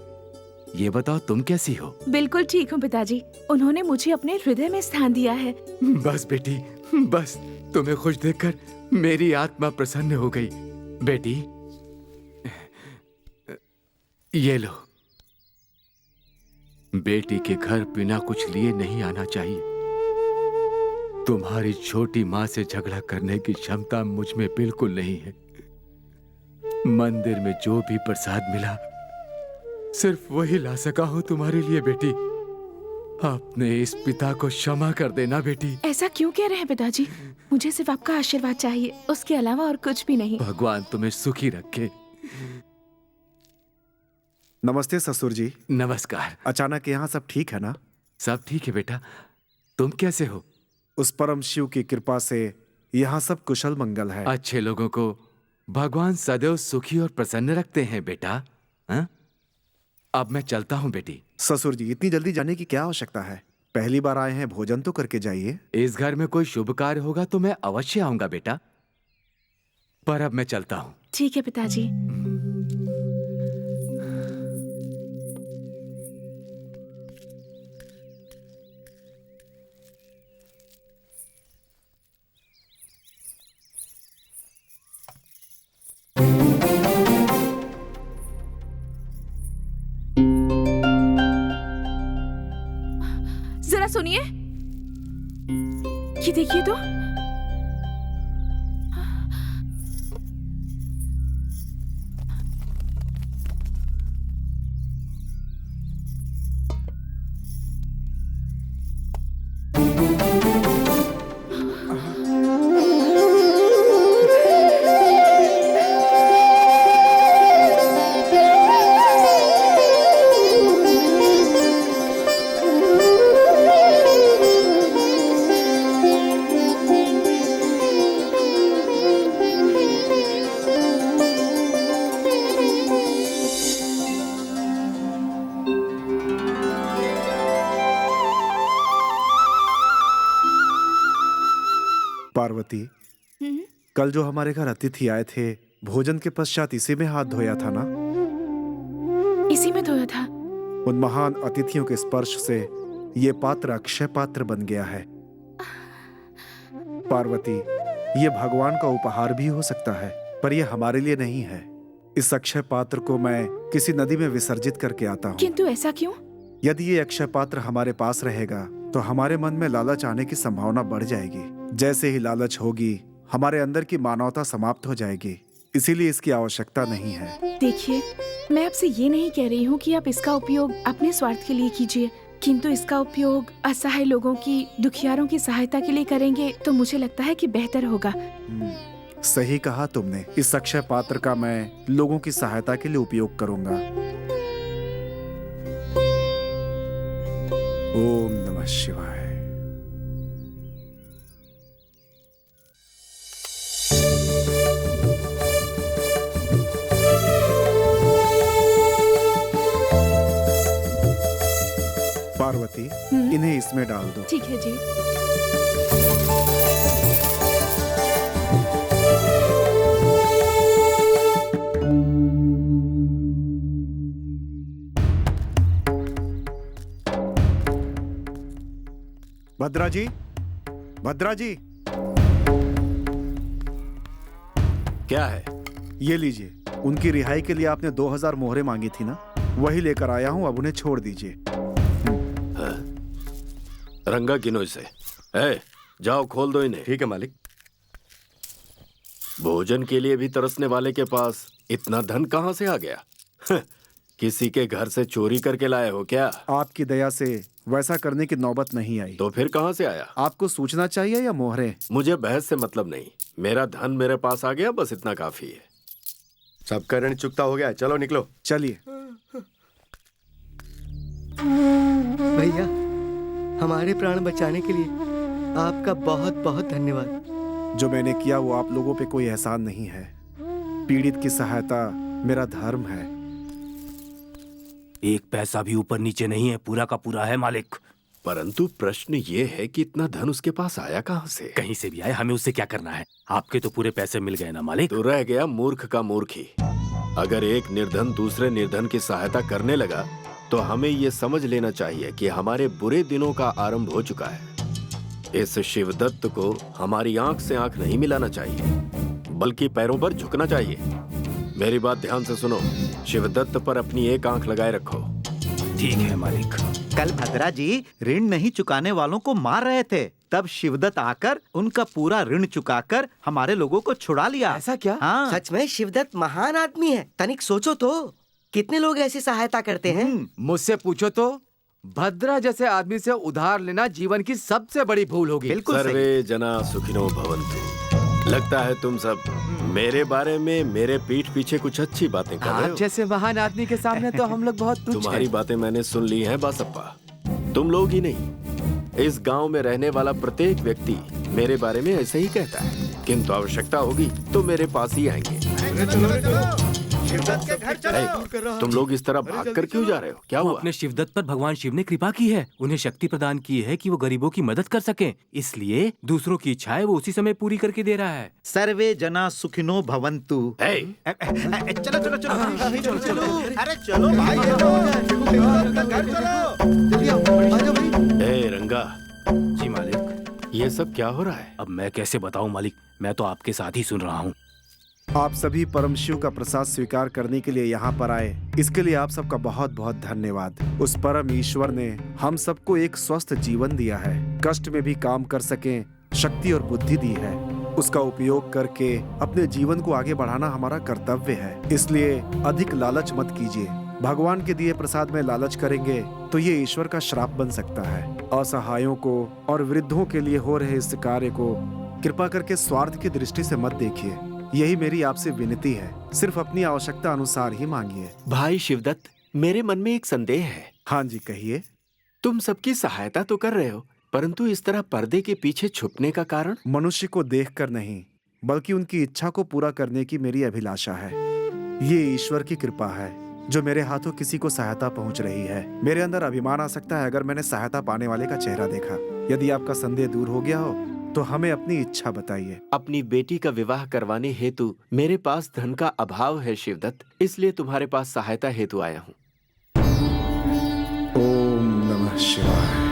ये बताओ तुम कैसी हो? बिल्कुल ठीक हूँ पिताजी। उन्होंने मुझे अपने हृदय में स्थान दिया है। बस बेटी, बस तुम्हें खुश देखकर मेरी आत्मा प्रसन्न हो गई। बेटी, ये लो। बेटी के घर बिना कुछ लिए नहीं आना चाहिए। तुम्हारी छोटी माँ से झगड़ा करने की क्षमता मुझ में बिल्कुल नहीं है। मंदिर में जो भी प्रसाद मिला सिर्फ वही ला सका हूं तुम्हारे लिए बेटी। अपने इस पिता को क्षमा कर देना बेटी। ऐसा क्यों कह रहे हैं पिताजी? मुझे सिर्फ आपका आशीर्वाद चाहिए, उसके अलावा और कुछ भी नहीं। भगवान तुम्हें सुखी रखे। नमस्ते ससुर जी। नमस्कार। अचानक यहाँ सब ठीक है ना? सब ठीक है बेटा। तुम कैसे हो? उस परम शिव की कृपा से यहाँ सब कुशल मंगल है। अच्छे लोगों को भगवान सदैव सुखी और प्रसन्न रखते हैं बेटा। हा? अब मैं चलता हूँ बेटी। ससुर जी, इतनी जल्दी जाने की क्या आवश्यकता है? पहली बार आए हैं, भोजन तो करके जाइए। इस घर में कोई शुभ कार्य होगा तो मैं अवश्य आऊंगा बेटा, पर अब मैं चलता हूँ। ठीक है पिताजी। जरा सुनिए, ये देखिए तो। पार्वती, कल जो हमारे घर अतिथि आए थे, भोजन के पश्चात इसी में हाथ धोया था ना? इसी में धोया था। उन महान अतिथियों के स्पर्श से ये पात्र अक्षय पात्र बन गया है। पार्वती, ये भगवान का उपहार भी हो सकता है, पर यह हमारे लिए नहीं है। इस अक्षय पात्र को मैं किसी नदी में विसर्जित करके आता हूँ। किंतु ऐसा क्यों? यदि ये अक्षय पात्र हमारे पास रहेगा तो हमारे मन में लालच आने की संभावना बढ़ जाएगी। जैसे ही लालच होगी, हमारे अंदर की मानवता समाप्त हो जाएगी। इसीलिए इसकी आवश्यकता नहीं है। देखिए, मैं आपसे ये नहीं कह रही हूँ कि आप इसका उपयोग अपने स्वार्थ के लिए कीजिए, किंतु इसका उपयोग असहाय लोगों की, दुखियारों की सहायता के लिए करेंगे तो मुझे लगता है कि बेहतर होगा। सही कहा तुमने। इस अक्षय पात्र का मैं लोगों की सहायता के लिए उपयोग करूंगा। ओम नमः शिवाय। पार्वती, इन्हें इसमें डाल दो। ठीक है जी। भद्रा जी, भद्रा जी, क्या है? ये लीजिए। उनकी रिहाई के लिए आपने 2000 मोहरे मांगी थी ना, वही लेकर आया हूँ। अब उन्हें छोड़ दीजिए। रंगा किनो इसे। जाओ खोल दो इन्हें। ठीक है मालिक। भोजन के लिए भी तरसने वाले के पास इतना धन कहाँ से आ गया? किसी के घर से चोरी करके लाए हो क्या? आपकी दया से वैसा करने की नौबत नहीं आई। तो फिर कहाँ से आया? आपको सूचना चाहिए या मोहरे? मुझे बहस से मतलब नहीं। मेरा धन मेरे पास आ गया, बस इतना काफी है। सबका ऋण चुकता हो गया, चलो निकलो। चलिए। भैया, हमारे प्राण बचाने के लिए आपका बहुत बहुत धन्यवाद। जो मैंने किया वो आप लोगों पे कोई एहसान नहीं है। पीड़ित की सहायता मेरा धर्म है। एक पैसा भी ऊपर नीचे नहीं है, पूरा का पूरा है मालिक। परंतु प्रश्न ये है कि इतना धन उसके पास आया कहाँ से? कहीं से भी आए, हमें उससे क्या करना है? आपके तो पूरे पैसे मिल गए ना मालिक। तो रह गया मूर्ख का मूर्ख ही। अगर एक निर्धन दूसरे निर्धन की सहायता करने लगा तो हमें ये समझ लेना चाहिए कि हमारे बुरे दिनों का आरंभ हो चुका है। इस शिवदत्त को हमारी आंख से आंख नहीं मिलाना चाहिए, बल्कि पैरों पर झुकना चाहिए। मेरी बात ध्यान से सुनो। शिवदत्त पर अपनी एक आंख लगाए रखो। ठीक है मालिक। कल भद्रा जी ऋण नहीं चुकाने वालों को मार रहे थे, तब शिवदत्त आकर उनका पूरा ऋण चुकाकर हमारे लोगों को छुड़ा लिया। ऐसा क्या? हाँ। सच में शिवदत्त महान आदमी है। तनिक सोचो तो, कितने लोग ऐसी सहायता करते हैं। मुझसे पूछो तो भद्रा जैसे आदमी से उधार लेना जीवन की सबसे बड़ी भूल होगी। बिल्कुल सर्वे जना सुखिनो भवन्तु। लगता है तुम सब मेरे बारे में मेरे पीठ पीछे कुछ अच्छी बातें कर रहे आप हो। जैसे महान आदमी के सामने तो हम लोग बहुत तुच्छ तुम्हारी हैं। बातें मैंने सुन ली हैं बासप्पा। तुम लोग ही नहीं, इस गांव में रहने वाला प्रत्येक व्यक्ति मेरे बारे में ऐसे ही कहता है। किंतु आवश्यकता होगी तो मेरे पास ही आएंगे। तुम लोग इस तरह भाग कर क्यों जा रहे हो? क्या हुआ? अपने शिवदत्त पर भगवान शिव ने कृपा की है, उन्हें शक्ति प्रदान की है कि वो गरीबों की मदद कर सकें, इसलिए दूसरों की इच्छाएं वो उसी समय पूरी करके दे रहा है। सर्वे जना सुखिनो भवन्तु। चलो चलो चलो चलो। अरे चलो भाई, घर चलो। जल्दी आओ, आ जाओ भाई। ए रंगा। जी मालिक। ये सब क्या हो रहा है? अब मैं कैसे बताऊं मालिक, मैं तो आपके साथ ही सुन रहा हूँ। आप सभी परम शिव का प्रसाद स्वीकार करने के लिए यहाँ पर आए, इसके लिए आप सबका बहुत बहुत धन्यवाद। उस परम ईश्वर ने हम सबको एक स्वस्थ जीवन दिया है, कष्ट में भी काम कर सकें, शक्ति और बुद्धि दी है। उसका उपयोग करके अपने जीवन को आगे बढ़ाना हमारा कर्तव्य है। इसलिए अधिक लालच मत कीजिए। भगवान के दिए प्रसाद में लालच करेंगे तो ये ईश्वर का श्राप बन सकता है। असहायों को और वृद्धों के लिए हो रहे इस कार्य को कृपा करके स्वार्थ की दृष्टि से मत देखिए। यही मेरी आपसे विनती है। सिर्फ अपनी आवश्यकता अनुसार ही मांगिए। भाई शिवदत्त, मेरे मन में एक संदेह है। हाँ जी, कहिए। तुम सबकी सहायता तो कर रहे हो, परंतु इस तरह पर्दे के पीछे छुपने का कारण? मनुष्य को देखकर नहीं, बल्कि उनकी इच्छा को पूरा करने की मेरी अभिलाषा है। ये ईश्वर की कृपा है जो मेरे हाथों किसी को सहायता पहुंच रही है। मेरे अंदर अभिमान आ सकता है अगर मैंने सहायता पाने वाले का चेहरा देखा। यदि आपका संदेह दूर हो गया हो तो हमें अपनी इच्छा बताइए। अपनी बेटी का विवाह करवाने हेतु मेरे पास धन का अभाव है शिवदत्त, इसलिए तुम्हारे पास सहायता हेतु आया हूँ। नमः शिवाय।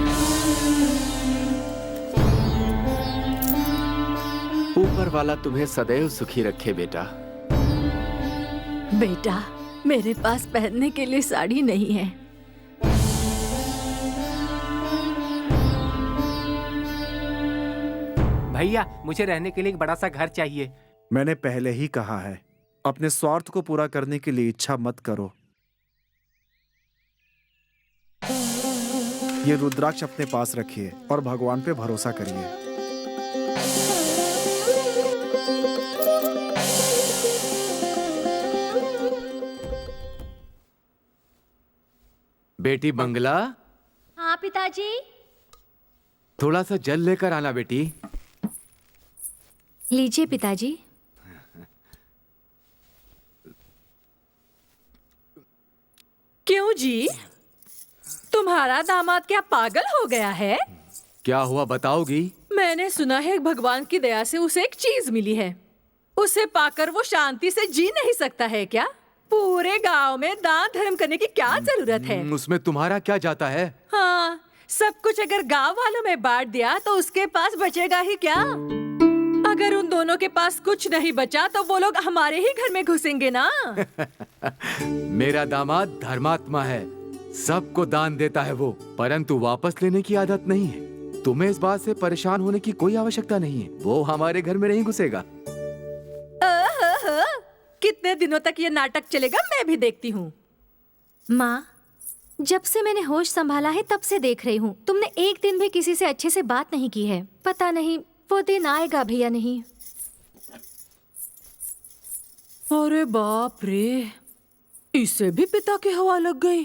ऊपर वाला तुम्हें सदैव सुखी रखे बेटा। बेटा, मेरे पास पहनने के लिए साड़ी नहीं है। भैया, मुझे रहने के लिए एक बड़ा सा घर चाहिए। मैंने पहले ही कहा है, अपने स्वार्थ को पूरा करने के लिए इच्छा मत करो। ये रुद्राक्ष अपने पास रखिए और भगवान पे भरोसा करिए। बेटी बंगला, हाँ पिताजी। थोड़ा सा जल लेकर आना बेटी। लीजिए पिताजी। क्यों जी? तुम्हारा दामाद क्या पागल हो गया है? क्या हुआ बताओगी? मैंने सुना है भगवान की दया से उसे एक चीज मिली है। उसे पाकर वो शांति से जी नहीं सकता है क्या? पूरे गांव में दान धर्म करने की क्या जरूरत है? उसमें तुम्हारा क्या जाता है? हाँ, सब कुछ अगर गांव वालों में बांट दिया तो उसके पास बचेगा ही क्या? अगर उन दोनों के पास कुछ नहीं बचा तो वो लोग हमारे ही घर में घुसेंगे ना। मेरा दामाद धर्मात्मा है, सबको दान देता है वो, परंतु वापस लेने की आदत नहीं है। तुम्हें इस बात से परेशान होने की कोई आवश्यकता नहीं है, वो हमारे घर में नहीं घुसेगा। कितने दिनों तक ये नाटक चलेगा मैं भी देखती हूँ। माँ, जब से मैंने होश संभाला है तब से देख रही हूँ, तुमने एक दिन भी किसी से अच्छे से बात नहीं की है। पता नहीं वो दिन आएगा भी या नहीं। अरे बाप रे, इसे भी पिता की हवा लग गई।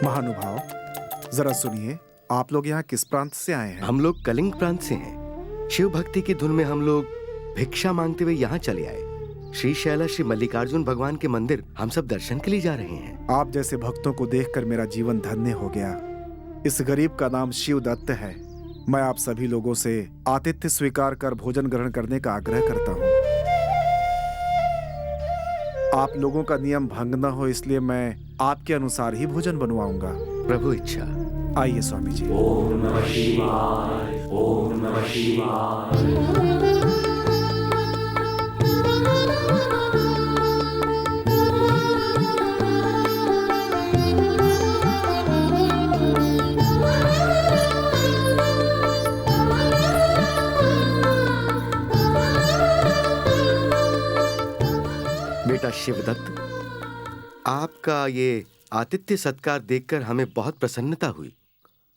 महानुभाव, जरा सुनिए, आप लोग यहाँ किस प्रांत से आए हैं? हम लोग कलिंग प्रांत से हैं। शिव भक्ति की धुन में हम लोग भिक्षा मांगते हुए यहाँ चले आए। श्री शैला श्री मल्लिकार्जुन भगवान के मंदिर हम सब दर्शन के लिए जा रहे हैं। आप जैसे भक्तों को देखकर मेरा जीवन धन्य हो गया। इस गरीब का नाम शिव दत्त है। मैं आप सभी लोगों से आतिथ्य स्वीकार कर भोजन ग्रहण करने का आग्रह करता हूँ। आप लोगों का नियम भंग न हो इसलिए मैं आपके अनुसार ही भोजन बनवाऊंगा। प्रभु इच्छा। आइए स्वामी जी। ओम नमः शिवाय, ओम नमः शिवाय। बेटा शिवदत्त, आपका ये आतिथ्य सत्कार देखकर हमें बहुत प्रसन्नता हुई।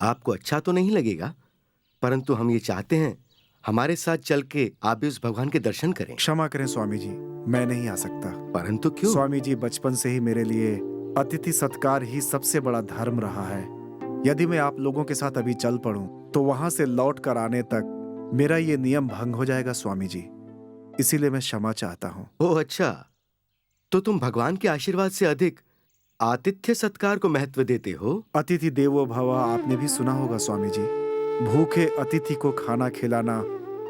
आपको अच्छा तो नहीं लगेगा, परंतु हम ये चाहते हैं हमारे साथ चल के आप भी उस भगवान के दर्शन करें। क्षमा करें स्वामी जी, मैं नहीं आ सकता। परंतु क्यों? स्वामी जी, बचपन से ही मेरे लिए अतिथि सत्कार ही सबसे बड़ा धर्म रहा है। यदि मैं आप लोगों के साथ अभी चल पड़ूं तो वहां से लौट कर आने तक मेरा ये नियम भंग हो जाएगा स्वामी जी, इसीलिए मैं क्षमा चाहता हूँ। ओह अच्छा, तो तुम भगवान के आशीर्वाद से अधिक आतिथ्य सत्कार को महत्व देते हो। अतिथि देवो भव आपने भी सुना होगा स्वामी जी। भूखे अतिथि को खाना खिलाना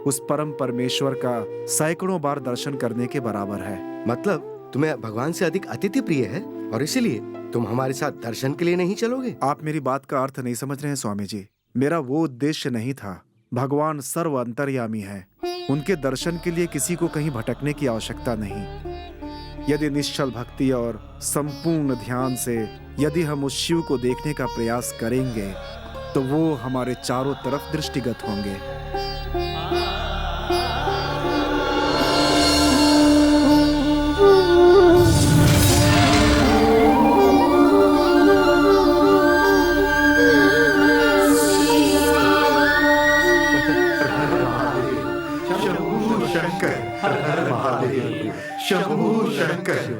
उस परम परमेश्वर का सैकड़ों बार दर्शन करने के बराबर है। मतलब तुम्हें भगवान से अधिक अतिथि प्रिय है और इसीलिए तुम हमारे साथ दर्शन के लिए नहीं चलोगे? आप मेरी बात का अर्थ नहीं समझ रहे हैं स्वामी जी। मेरा वो उद्देश्य नहीं था। भगवान सर्व अंतर्यामी है, उनके दर्शन के लिए किसी को कहीं भटकने की आवश्यकता नहीं। यदि निश्चल भक्ति और संपूर्ण ध्यान से यदि हम उस शिव को देखने का प्रयास करेंगे तो वो हमारे चारों तरफ दृष्टिगत होंगे।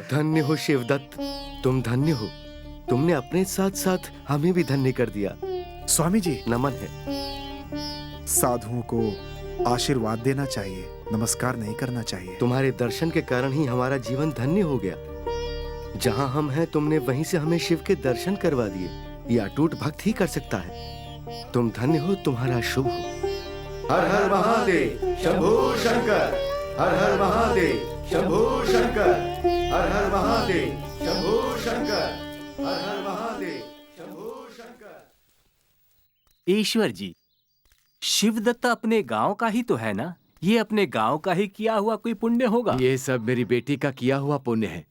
धन्य हो शिवदत्त, तुम धन्य हो। तुमने अपने साथ साथ हमें भी धन्य कर दिया। स्वामी जी, नमन है। साधुओं को आशीर्वाद देना चाहिए, नमस्कार नहीं करना चाहिए। तुम्हारे दर्शन के कारण ही हमारा जीवन धन्य हो गया। जहाँ हम हैं तुमने वहीं से हमें शिव के दर्शन करवा दिए ये अटूट भक्त ही कर सकता है। तुम धन्य हो, तुम्हारा शुभ हो। हर हर महादेव शंभो शंकर, हर हर महादेव शंभो शंकर, हर हर महादेव शंभो शंकर, हर हर महादेव शंभो शंकर। ईश्वर जी, शिवदत्त अपने गांव का ही तो है ना? ये अपने गांव का ही किया हुआ कोई पुण्य होगा। ये सब मेरी बेटी का किया हुआ पुण्य है।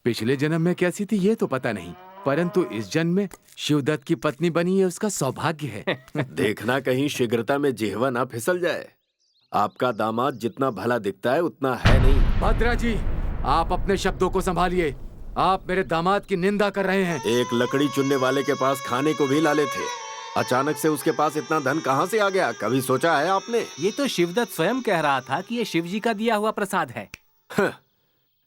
पिछले जन्म में कैसी थी ये तो पता नहीं, परंतु इस जन्म में शिवदत्त की पत्नी बनी ये उसका सौभाग्य है। देखना कहीं शीघ्रता में जिह्वा ना फिसल जाए। आपका दामाद जितना भला दिखता है उतना है नहीं। भद्रा जी, आप अपने शब्दों को संभालिए। आप मेरे दामाद की निंदा कर रहे हैं। एक लकड़ी चुनने वाले के पास खाने को भी लाले थे, अचानक से उसके पास इतना धन कहाँ से आ गया? कभी सोचा है आपने? ये तो शिवदत्त स्वयं कह रहा था कि ये शिव जी का दिया हुआ प्रसाद है।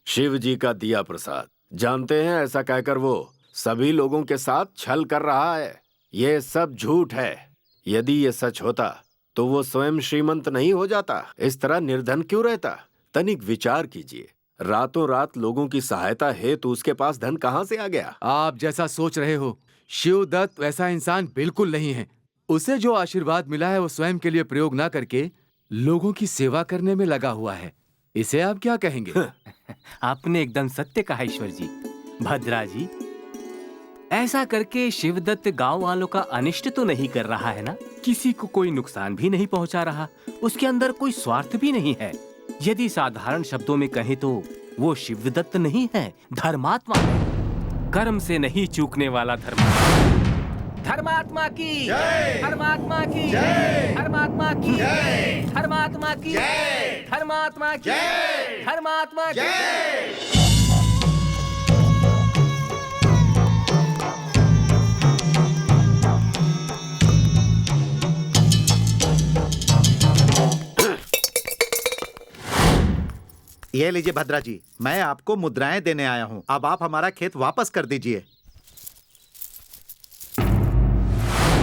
शिव जी का दिया प्रसाद। जानते हैं, ऐसा कहकर वो सभी लोगों के साथ छल कर रहा है। ये सब झूठ है। यदि ये सच होता तो वो स्वयं श्रीमंत नहीं हो जाता, इस तरह निर्धन क्यों रहता? तनिक विचार कीजिए, रातों रात लोगों की सहायता है तो उसके पास धन कहाँ से आ गया? आप जैसा सोच रहे हो, शिवदत्त वैसा इंसान बिल्कुल नहीं है। उसे जो आशीर्वाद मिला है वो स्वयं के लिए प्रयोग ना करके लोगों की सेवा करने में लगा हुआ है। इसे आप क्या कहेंगे? आपने एकदम सत्य कहा ईश्वर जी। भद्रा जी, ऐसा करके शिवदत्त गांव वालों का अनिष्ट तो नहीं कर रहा है ना? किसी को कोई नुकसान भी नहीं पहुंचा रहा। उसके अंदर कोई स्वार्थ भी नहीं है। यदि साधारण शब्दों में कहें तो वो शिवदत्त नहीं है, धर्मात्मा है। कर्म से नहीं चूकने वाला धर्मात्मा। धर्मात्मा की धर्मात्मा की धर्मात्मा की धर्मात्मा की धर्मात्मा की धर्मात्मा की। ये लीजिए भद्रा जी, मैं आपको मुद्राएं देने आया हूँ। अब आप हमारा खेत वापस कर दीजिए।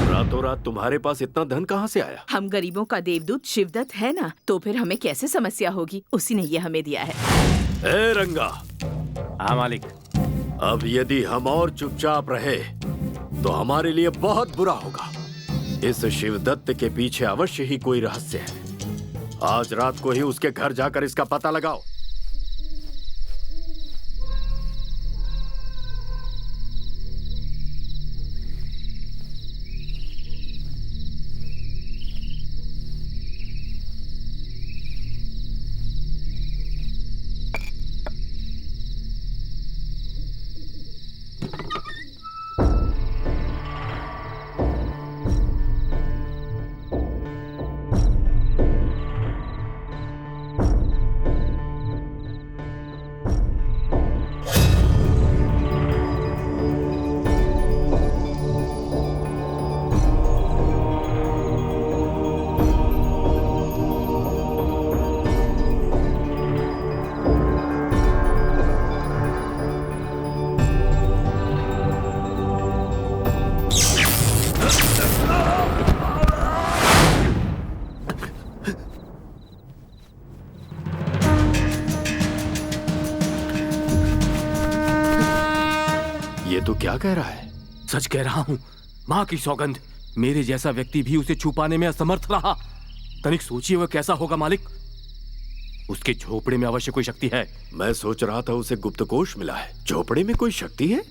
रातों रात तुम्हारे पास इतना धन कहाँ से आया? हम गरीबों का देवदूत शिवदत्त है ना, तो फिर हमें कैसे समस्या होगी? उसी ने ये हमें दिया है। ए रंगा। हाँ मालिक। अब यदि हम और चुपचाप रहे तो हमारे लिए बहुत बुरा होगा। इस शिवदत्त के पीछे अवश्य ही कोई रहस्य है। आज रात को ही उसके घर जाकर इसका पता लगाओ। तो क्या कह रहा है? सच कह रहा हूँ, माँ की सौगंध। मेरे जैसा व्यक्ति भी उसे छुपाने में असमर्थ रहा। तनिक सोचिए वह कैसा होगा मालिक। उसके झोपड़े में अवश्य कोई शक्ति है। मैं सोच रहा था उसे गुप्तकोश मिला है। झोपड़े में कोई शक्ति है?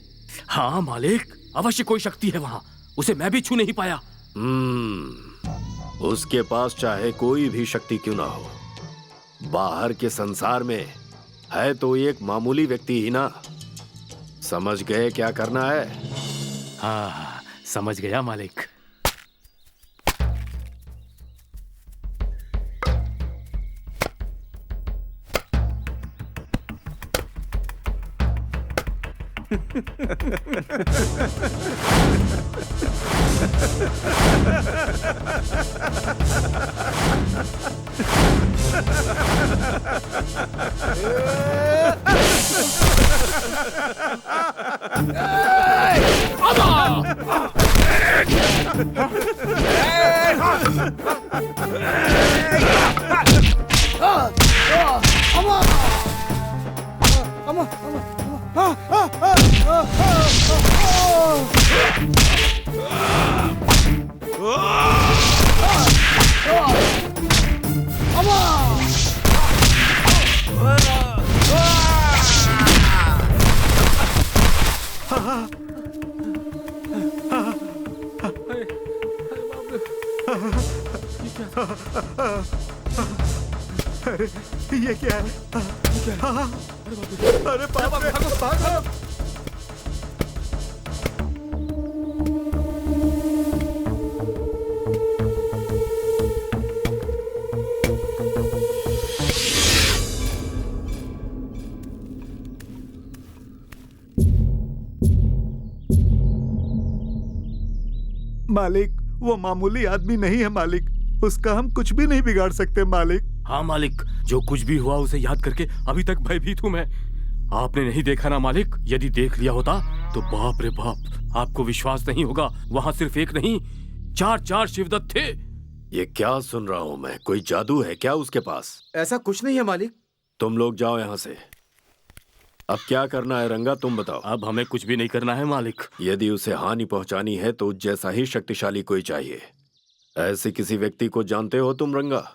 हाँ मालिक, अवश्य कोई शक्ति है वहाँ। उसे मैं भी छू नहीं पाया। उसके पास चाहे कोई भी शक्ति क्यों ना हो, बाहर के संसार में है तो एक मामूली व्यक्ति ही ना। समझ गए क्या करना है? हाँ, समझ गया मालिक। Come on. अरे ये क्या है? अरे बाप रे, भागो! मालिक, वो मामूली आदमी नहीं है मालिक, उसका हम कुछ भी नहीं बिगाड़ सकते मालिक। हाँ मालिक, जो कुछ भी हुआ उसे याद करके अभी तक भयभीत हूँ मैं। आपने नहीं देखा ना मालिक? यदि देख लिया होता तो बाप रे बाप, आपको विश्वास नहीं होगा, वहाँ सिर्फ एक नहीं 4 शिवदत्त थे। ये क्या सुन रहा हूँ मैं? कोई जादू है क्या उसके पास? ऐसा कुछ नहीं है मालिक। तुम लोग जाओ यहाँ से। अब क्या करना है रंगा, तुम बताओ। अब हमें कुछ भी नहीं करना है मालिक। यदि उसे हानि पहुंचानी है तो जैसा ही शक्तिशाली कोई चाहिए। ऐसे किसी व्यक्ति को जानते हो तुम रंगा?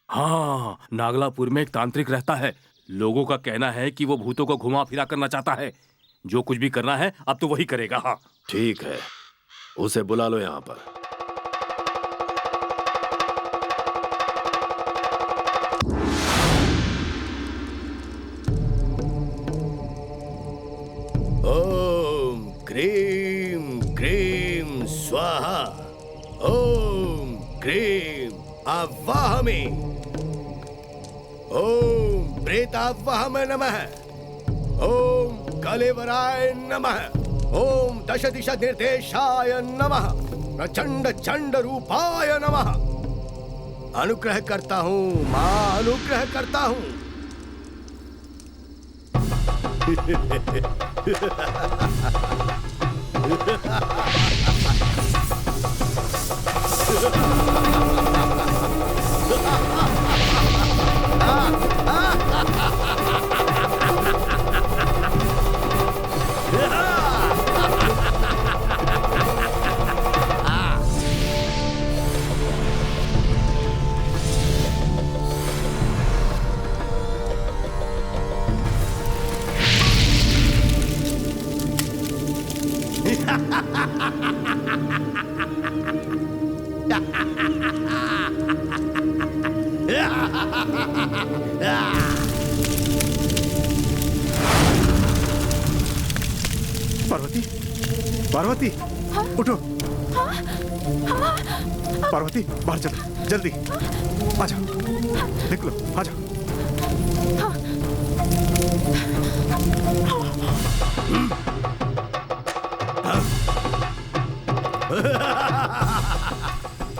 हाँ, नागलापुर में एक तांत्रिक रहता है। लोगों का कहना है कि वो भूतों को घुमा फिरा करना चाहता है। जो कुछ भी करना है अब तो वही करेगा। हाँ ठीक है, उसे बुला लो यहाँ पर। ओम क्रीम क्रीम स्वाहा, ओम क्रीम आवाहमि, ओम प्रेतावाहम नमः, ओम कलेवराय नमः, ओम दश दिशा निर्देशाय नमः, प्रचंड चंड रूपाय नमः। अनुग्रह करता हूँ माँ, अनुग्रह करता हूँ। पार्वती, पार्वती, उठो। पार्वती, बाहर चलो, जल्दी आ जाओ, निकलो, आ जाओ।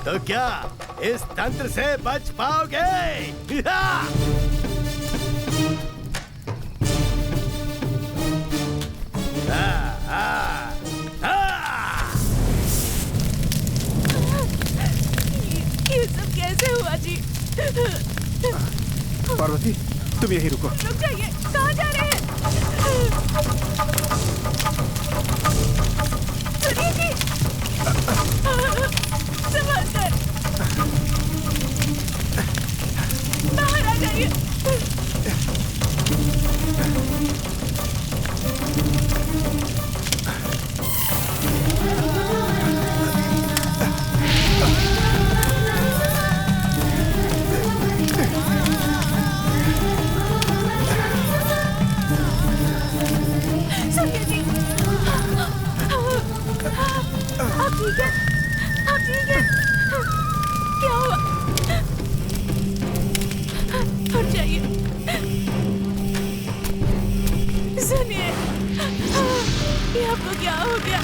तो क्या इस तंत्र से बच पाओगे? ये सब कैसे हुआ जी? पार्वती, तुम यहीं रुको। रुक जाइए, कहाँ जा रहे हैं? सुनिए जी, संभल कर बाहर आ जाइए। सुनिए जी, आप ठीक है? आप ठीक है? क्या हुआ? उठ जाइए। सुनिए, ये आपको क्या हो गया?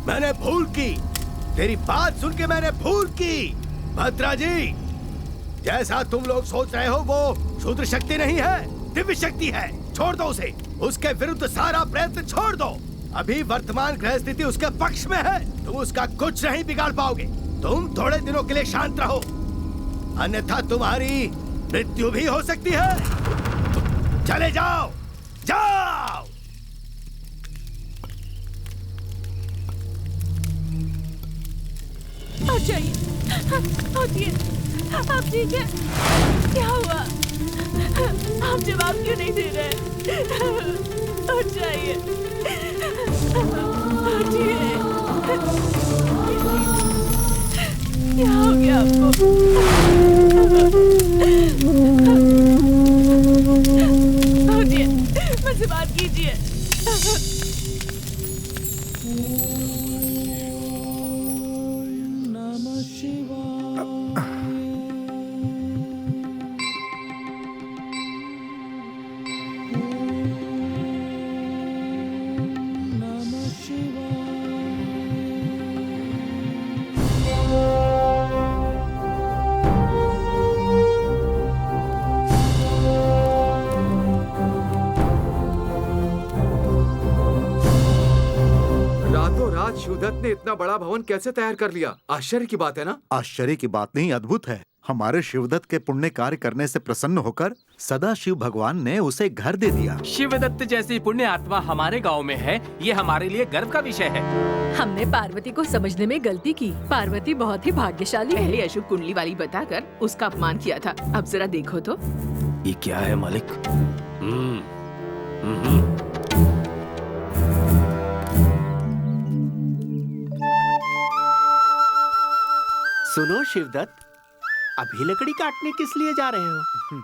मैंने भूल की, तेरी बात सुन के मैंने भूल की। भद्रा जी, जैसा तुम लोग सोच रहे हो वो शूद्र शक्ति नहीं है, दिव्य शक्ति है। छोड़ दो उसे, उसके विरुद्ध सारा प्रयत्न छोड़ दो। अभी वर्तमान ग्रह स्थिति उसके पक्ष में है, तुम उसका कुछ नहीं बिगाड़ पाओगे। तुम थोड़े दिनों के लिए शांत रहो। अन्यथा तुम्हारी मृत्यु भी हो सकती है। चले जाओ, जाओ। आप जाइए, उठिए। आप ठीक है? क्या हुआ? आप जवाब क्यों नहीं दे रहे? उठ जाइए, उठिए। क्या हो गया आपको? उठिए, मुझसे बात कीजिए। शिवदत्त ने इतना बड़ा भवन कैसे तैयार कर लिया? आश्चर्य की बात है ना? आश्चर्य की बात नहीं, अद्भुत है। हमारे शिवदत्त के पुण्य कार्य करने से प्रसन्न होकर सदा शिव भगवान ने उसे घर दे दिया। शिवदत्त जैसी पुण्य आत्मा हमारे गांव में है, ये हमारे लिए गर्व का विषय है। हमने पार्वती को समझने में गलती की। पार्वती बहुत ही भाग्यशाली है। पहले अशुभ कुंडली वाली बताकर उसका अपमान किया था, अब जरा देखो तो। ये क्या है मालिक? सुनो शिवदत्त, अभी लकड़ी काटने किस लिए जा रहे हो?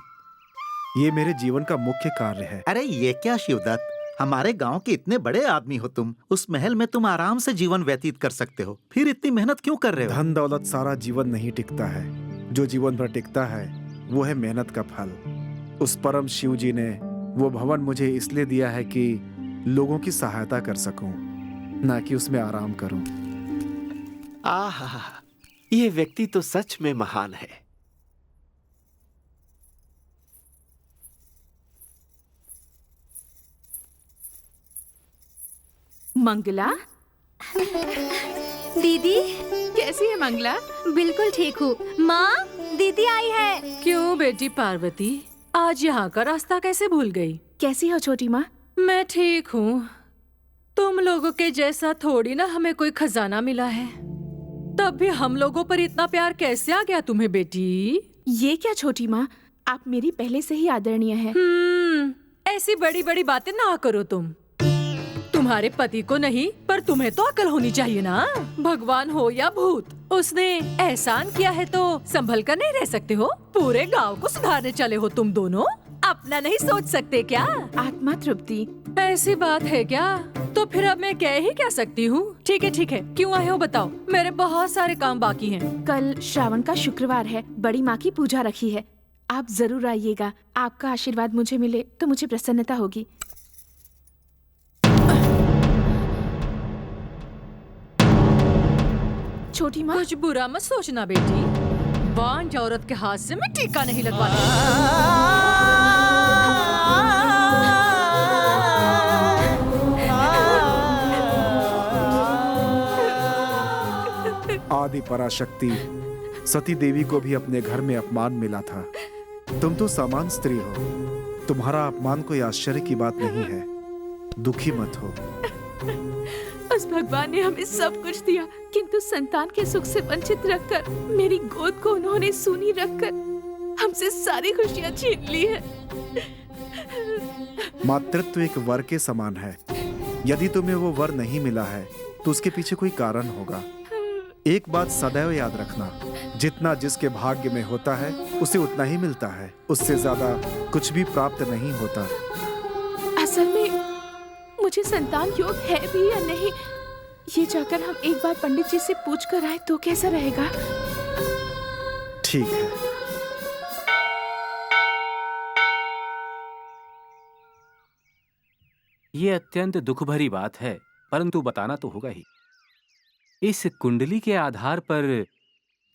ये मेरे जीवन का मुख्य कार्य है। अरे ये क्या शिवदत्त, हमारे गांव के इतने बड़े आदमी हो तुम, उस महल में तुम आराम से जीवन व्यतीत कर सकते हो, फिर इतनी मेहनत क्यों कर रहे हो? धन दौलत सारा जीवन नहीं टिकता है, जो जीवन भर टिकता है वो है मेहनत का फल। उस परम शिव जी ने वो भवन मुझे इसलिए दिया है कि लोगों की सहायता कर सकूं, ना कि उसमें आराम करूं। आहा, ये व्यक्ति तो सच में महान है। मंगला दीदी कैसी है मंगला? बिल्कुल ठीक हूँ। माँ, दीदी आई है। क्यों बेटी पार्वती, आज यहाँ का रास्ता कैसे भूल गई? कैसी हो छोटी माँ? मैं ठीक हूँ। तुम लोगों के जैसा थोड़ी ना हमें कोई खजाना मिला है। तब भी हम लोगों पर इतना प्यार कैसे आ गया तुम्हें बेटी? ये क्या छोटी माँ, आप मेरी पहले से ही आदरणीय है। ऐसी बड़ी बड़ी बातें ना करो तुम। तुम्हारे पति को नहीं, पर तुम्हें तो अकल होनी चाहिए ना। भगवान हो या भूत, उसने एहसान किया है तो संभल कर नहीं रह सकते हो? पूरे गांव को सुधारने चले हो तुम दोनों, अपना नहीं सोच सकते क्या? आत्मा तृप्ति, ऐसी बात है क्या? तो फिर अब मैं कह ही क्या सकती हूँ? ठीक है ठीक है, क्यों आए हो बताओ, मेरे बहुत सारे काम बाकी हैं। कल श्रावण का शुक्रवार है, बड़ी माँ की पूजा रखी है, आप जरूर आइएगा। आपका आशीर्वाद मुझे मिले तो मुझे प्रसन्नता होगी। छोटी माँ, कुछ बुरा मत सोचना बेटी, बांझ औरत के हाथ से मैं टीका नहीं लगवाती। आदि पराशक्ति सती देवी को भी अपने घर में अपमान मिला था। तुम तो सामान्य स्त्री हो, तुम्हारा अपमान कोई आश्चर्य की बात नहीं है। दुखी मत हो। उस भगवान ने हमें सब कुछ दिया, किंतु संतान के सुख से वंचित रखकर मेरी गोद को उन्होंने सूनी रखकर हमसे सारी खुशियां छीन ली है। मातृत्व एक वर के समान है। यदि तुम्हें वो वर नहीं मिला है तो उसके पीछे कोई कारण होगा। एक बात सदैव याद रखना, जितना जिसके भाग्य में होता है उसे उतना ही मिलता है, उससे ज्यादा कुछ भी प्राप्त नहीं होता। असल में मुझे संतान योग है भी या नहीं, ये जाकर हम एक बार पंडित जी से पूछ कर आए तो कैसा रहेगा? ठीक है। ये अत्यंत दुख भरी बात है, परंतु बताना तो होगा ही। इस कुंडली के आधार पर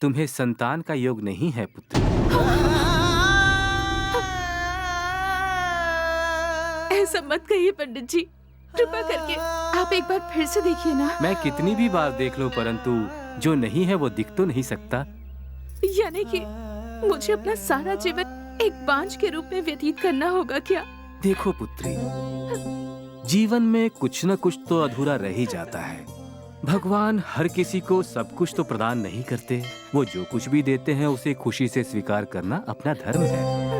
तुम्हें संतान का योग नहीं है पुत्र। ऐसा मत कहिए पंडित जी, कृपा करके आप एक बार फिर से देखिए ना। मैं कितनी भी बार देख लूं, परंतु जो नहीं है वो दिख तो नहीं सकता। यानी कि मुझे अपना सारा जीवन एक बांझ के रूप में व्यतीत करना होगा क्या? देखो पुत्री, जीवन में कुछ न कुछ तो अधूरा रह ही जाता है। भगवान हर किसी को सब कुछ तो प्रदान नहीं करते। वो जो कुछ भी देते हैं उसे खुशी से स्वीकार करना अपना धर्म है।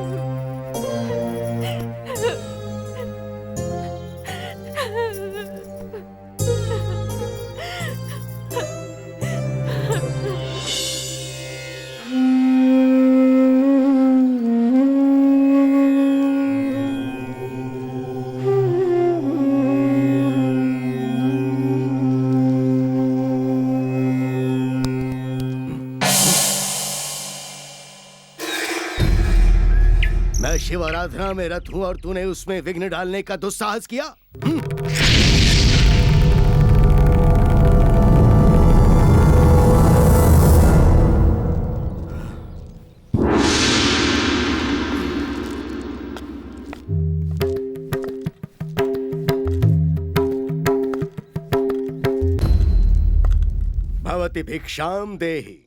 शिव आराधना में रत हूं और तूने उसमें विघ्न डालने का दुस्साहस किया। भवति भिक्षाम देहि।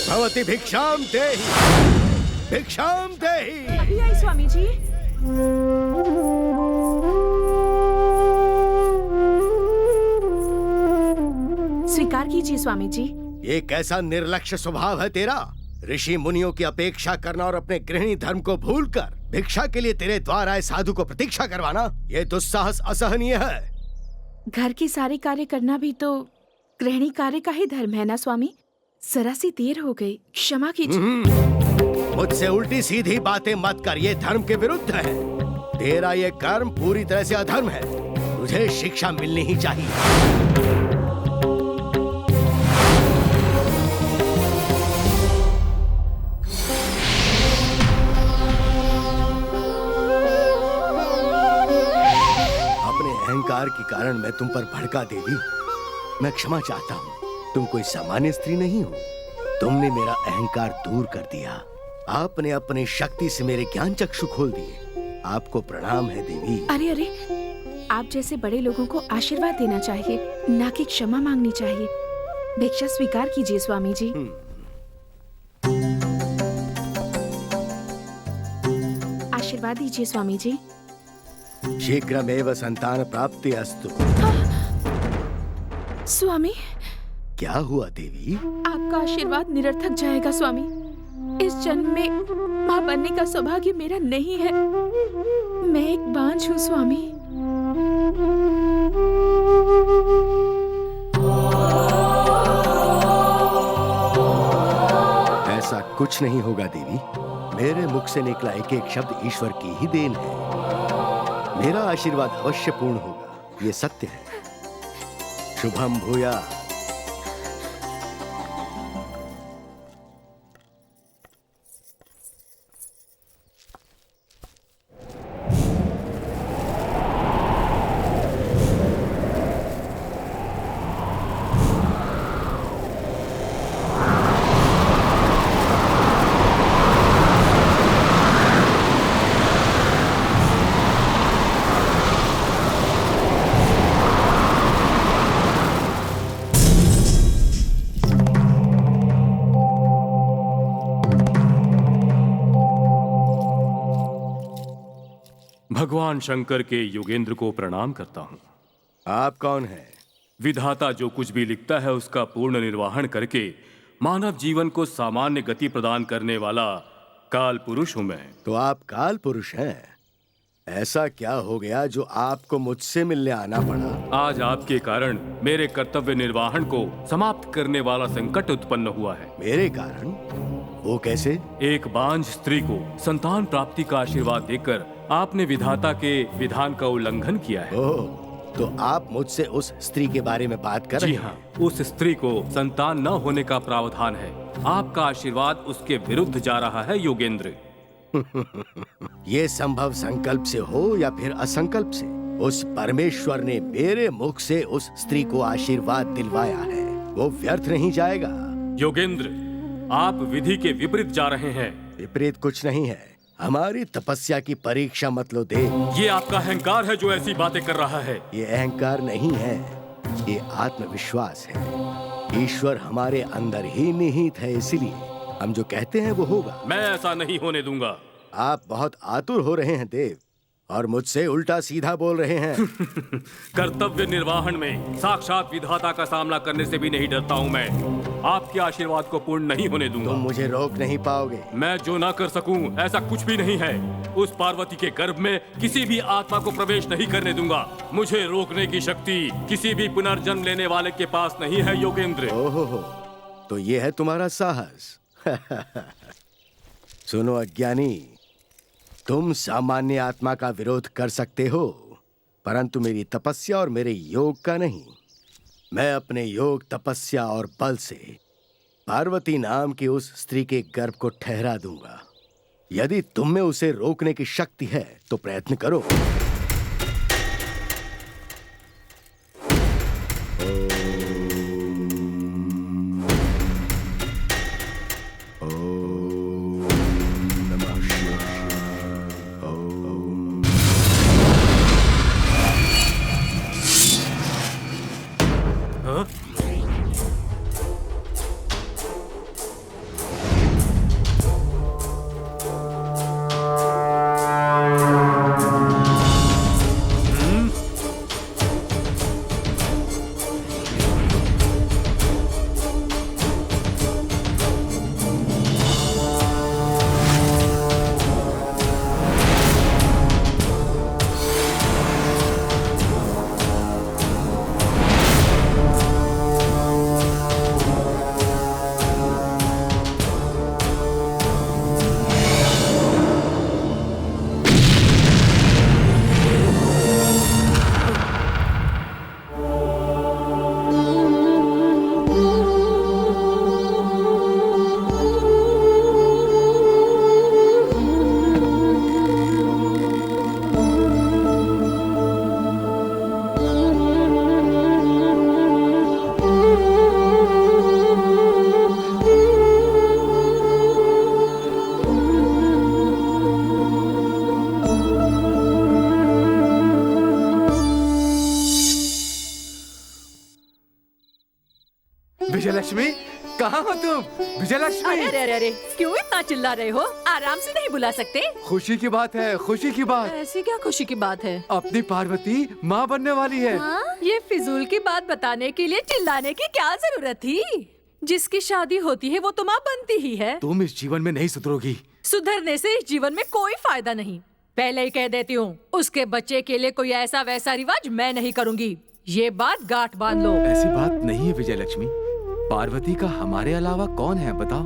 भवति भिक्षाम देहि। भिक्षाम देहि। अभी आई स्वामी जी। स्वीकार कीजिए स्वामी जी। ये कैसा निर्लक्ष्य स्वभाव है तेरा? ऋषि मुनियों की अपेक्षा करना और अपने गृहिणी धर्म को भूलकर भिक्षा के लिए तेरे द्वार आए साधु को प्रतीक्षा करवाना, ये दुस्साहस असहनीय है। घर के सारे कार्य करना भी तो गृहिणी कार्य का ही धर्म है ना स्वामी? जरा सी देर हो गई, क्षमा कीजिए। मुझसे उल्टी सीधी बातें मत कर, ये धर्म के विरुद्ध है। तेरा ये कर्म पूरी तरह से अधर्म है। तुझे शिक्षा मिलनी ही चाहिए। अहंकार के कारण मैं तुम पर भड़का देवी। मैं क्षमा चाहता हूँ। तुम कोई सामान्य स्त्री नहीं हो। तुमने मेरा अहंकार दूर कर दिया। आपने अपनी शक्ति से मेरे ज्ञान चक्षु खोल दिए। आपको प्रणाम है देवी। अरे अरे, आप जैसे बड़े लोगों को आशीर्वाद देना चाहिए, ना कि क्षमा मांगनी चाहिए। भिक्षा स्वीकार कीजिए स्वामी जी। आशीर्वाद दीजिए स्वामी जी। शीघ्रमेव संतान प्राप्ति अस्तु। स्वामी, क्या हुआ देवी? आपका आशीर्वाद निरर्थक जाएगा स्वामी। इस जन्म में मां बनने का सौभाग्य मेरा नहीं है। मैं एक बांझ हूँ स्वामी। ऐसा कुछ नहीं होगा देवी। मेरे मुख से निकला एक एक शब्द ईश्वर की ही देन है। मेरा आशीर्वाद अवश्य पूर्ण होगा, ये सत्य है। शुभम भूयात्। भगवान शंकर के योगेंद्र को प्रणाम करता हूँ। आप कौन हैं? विधाता जो कुछ भी लिखता है उसका पूर्ण निर्वहन करके मानव जीवन को सामान्य गति प्रदान करने वाला काल पुरुष हूँ मैं। तो आप काल पुरुष हैं? ऐसा क्या हो गया जो आपको मुझसे मिलने आना पड़ा? आज आपके कारण मेरे कर्तव्य निर्वहन को समाप्त करने वाला संकट उत्पन्न हुआ है। मेरे कारण? वो कैसे? एक बांझ स्त्री को संतान प्राप्ति का आशीर्वाद देकर आपने विधाता के विधान का उल्लंघन किया है। ओह, तो आप मुझसे उस स्त्री के बारे में बात कर रहे हैं? जी हाँ, उस स्त्री को संतान न होने का प्रावधान है। आपका आशीर्वाद उसके विरुद्ध जा रहा है योगेंद्र। ये संभव संकल्प से हो या फिर असंकल्प से, उस परमेश्वर ने मेरे मुख से उस स्त्री को आशीर्वाद दिलवाया है। वो व्यर्थ नहीं जाएगा। योगेंद्र, आप विधि के विपरीत जा रहे हैं। विपरीत कुछ नहीं है। हमारी तपस्या की परीक्षा मत लो देव। ये आपका अहंकार है जो ऐसी बातें कर रहा है। ये अहंकार नहीं है, ये आत्मविश्वास है। ईश्वर हमारे अंदर ही निहित है, इसलिए हम जो कहते हैं वो होगा। मैं ऐसा नहीं होने दूंगा। आप बहुत आतुर हो रहे हैं देव, और मुझसे उल्टा सीधा बोल रहे हैं। कर्तव्य निर्वहन में साक्षात विधाता का सामना करने से भी नहीं डरता हूँ मैं। आपके आशीर्वाद को पूर्ण नहीं होने दूंगा। तुम मुझे रोक नहीं पाओगे। मैं जो ना कर सकूं ऐसा कुछ भी नहीं है। उस पार्वती के गर्भ में किसी भी आत्मा को प्रवेश नहीं करने दूंगा। मुझे रोकने की शक्ति किसी भी पुनर्जन्म लेने वाले के पास नहीं है योगेंद्र। ओहो, तो ये है तुम्हारा साहस। सुनो अज्ञानी, तुम सामान्य आत्मा का विरोध कर सकते हो, परंतु मेरी तपस्या और मेरे योग का नहीं। मैं अपने योग, तपस्या और बल से पार्वती नाम की उस स्त्री के गर्भ को ठहरा दूंगा। यदि तुम में उसे रोकने की शक्ति है तो प्रयत्न करो। विजयलक्ष्मी, कहाँ हो तुम? विजयलक्ष्मी! अरे अरे अरे, क्यों इतना चिल्ला रहे हो? आराम से नहीं बुला सकते? खुशी की बात है, खुशी की बात। ऐसी क्या खुशी की बात है? अपनी पार्वती माँ बनने वाली है। हाँ? ये फिजूल की बात बताने के लिए चिल्लाने की क्या जरूरत थी? जिसकी शादी होती है वो तो माँ बनती ही है। तुम इस जीवन में नहीं सुधरोगी। सुधरने से इस जीवन में कोई फायदा नहीं। पहले ही कह देती हूँ, उसके बच्चे के लिए कोई ऐसा वैसा रिवाज मैं नहीं करूँगी। ये बात गांठ बांध लो। ऐसी बात नहीं है विजयलक्ष्मी। पार्वती का हमारे अलावा कौन है बताओ?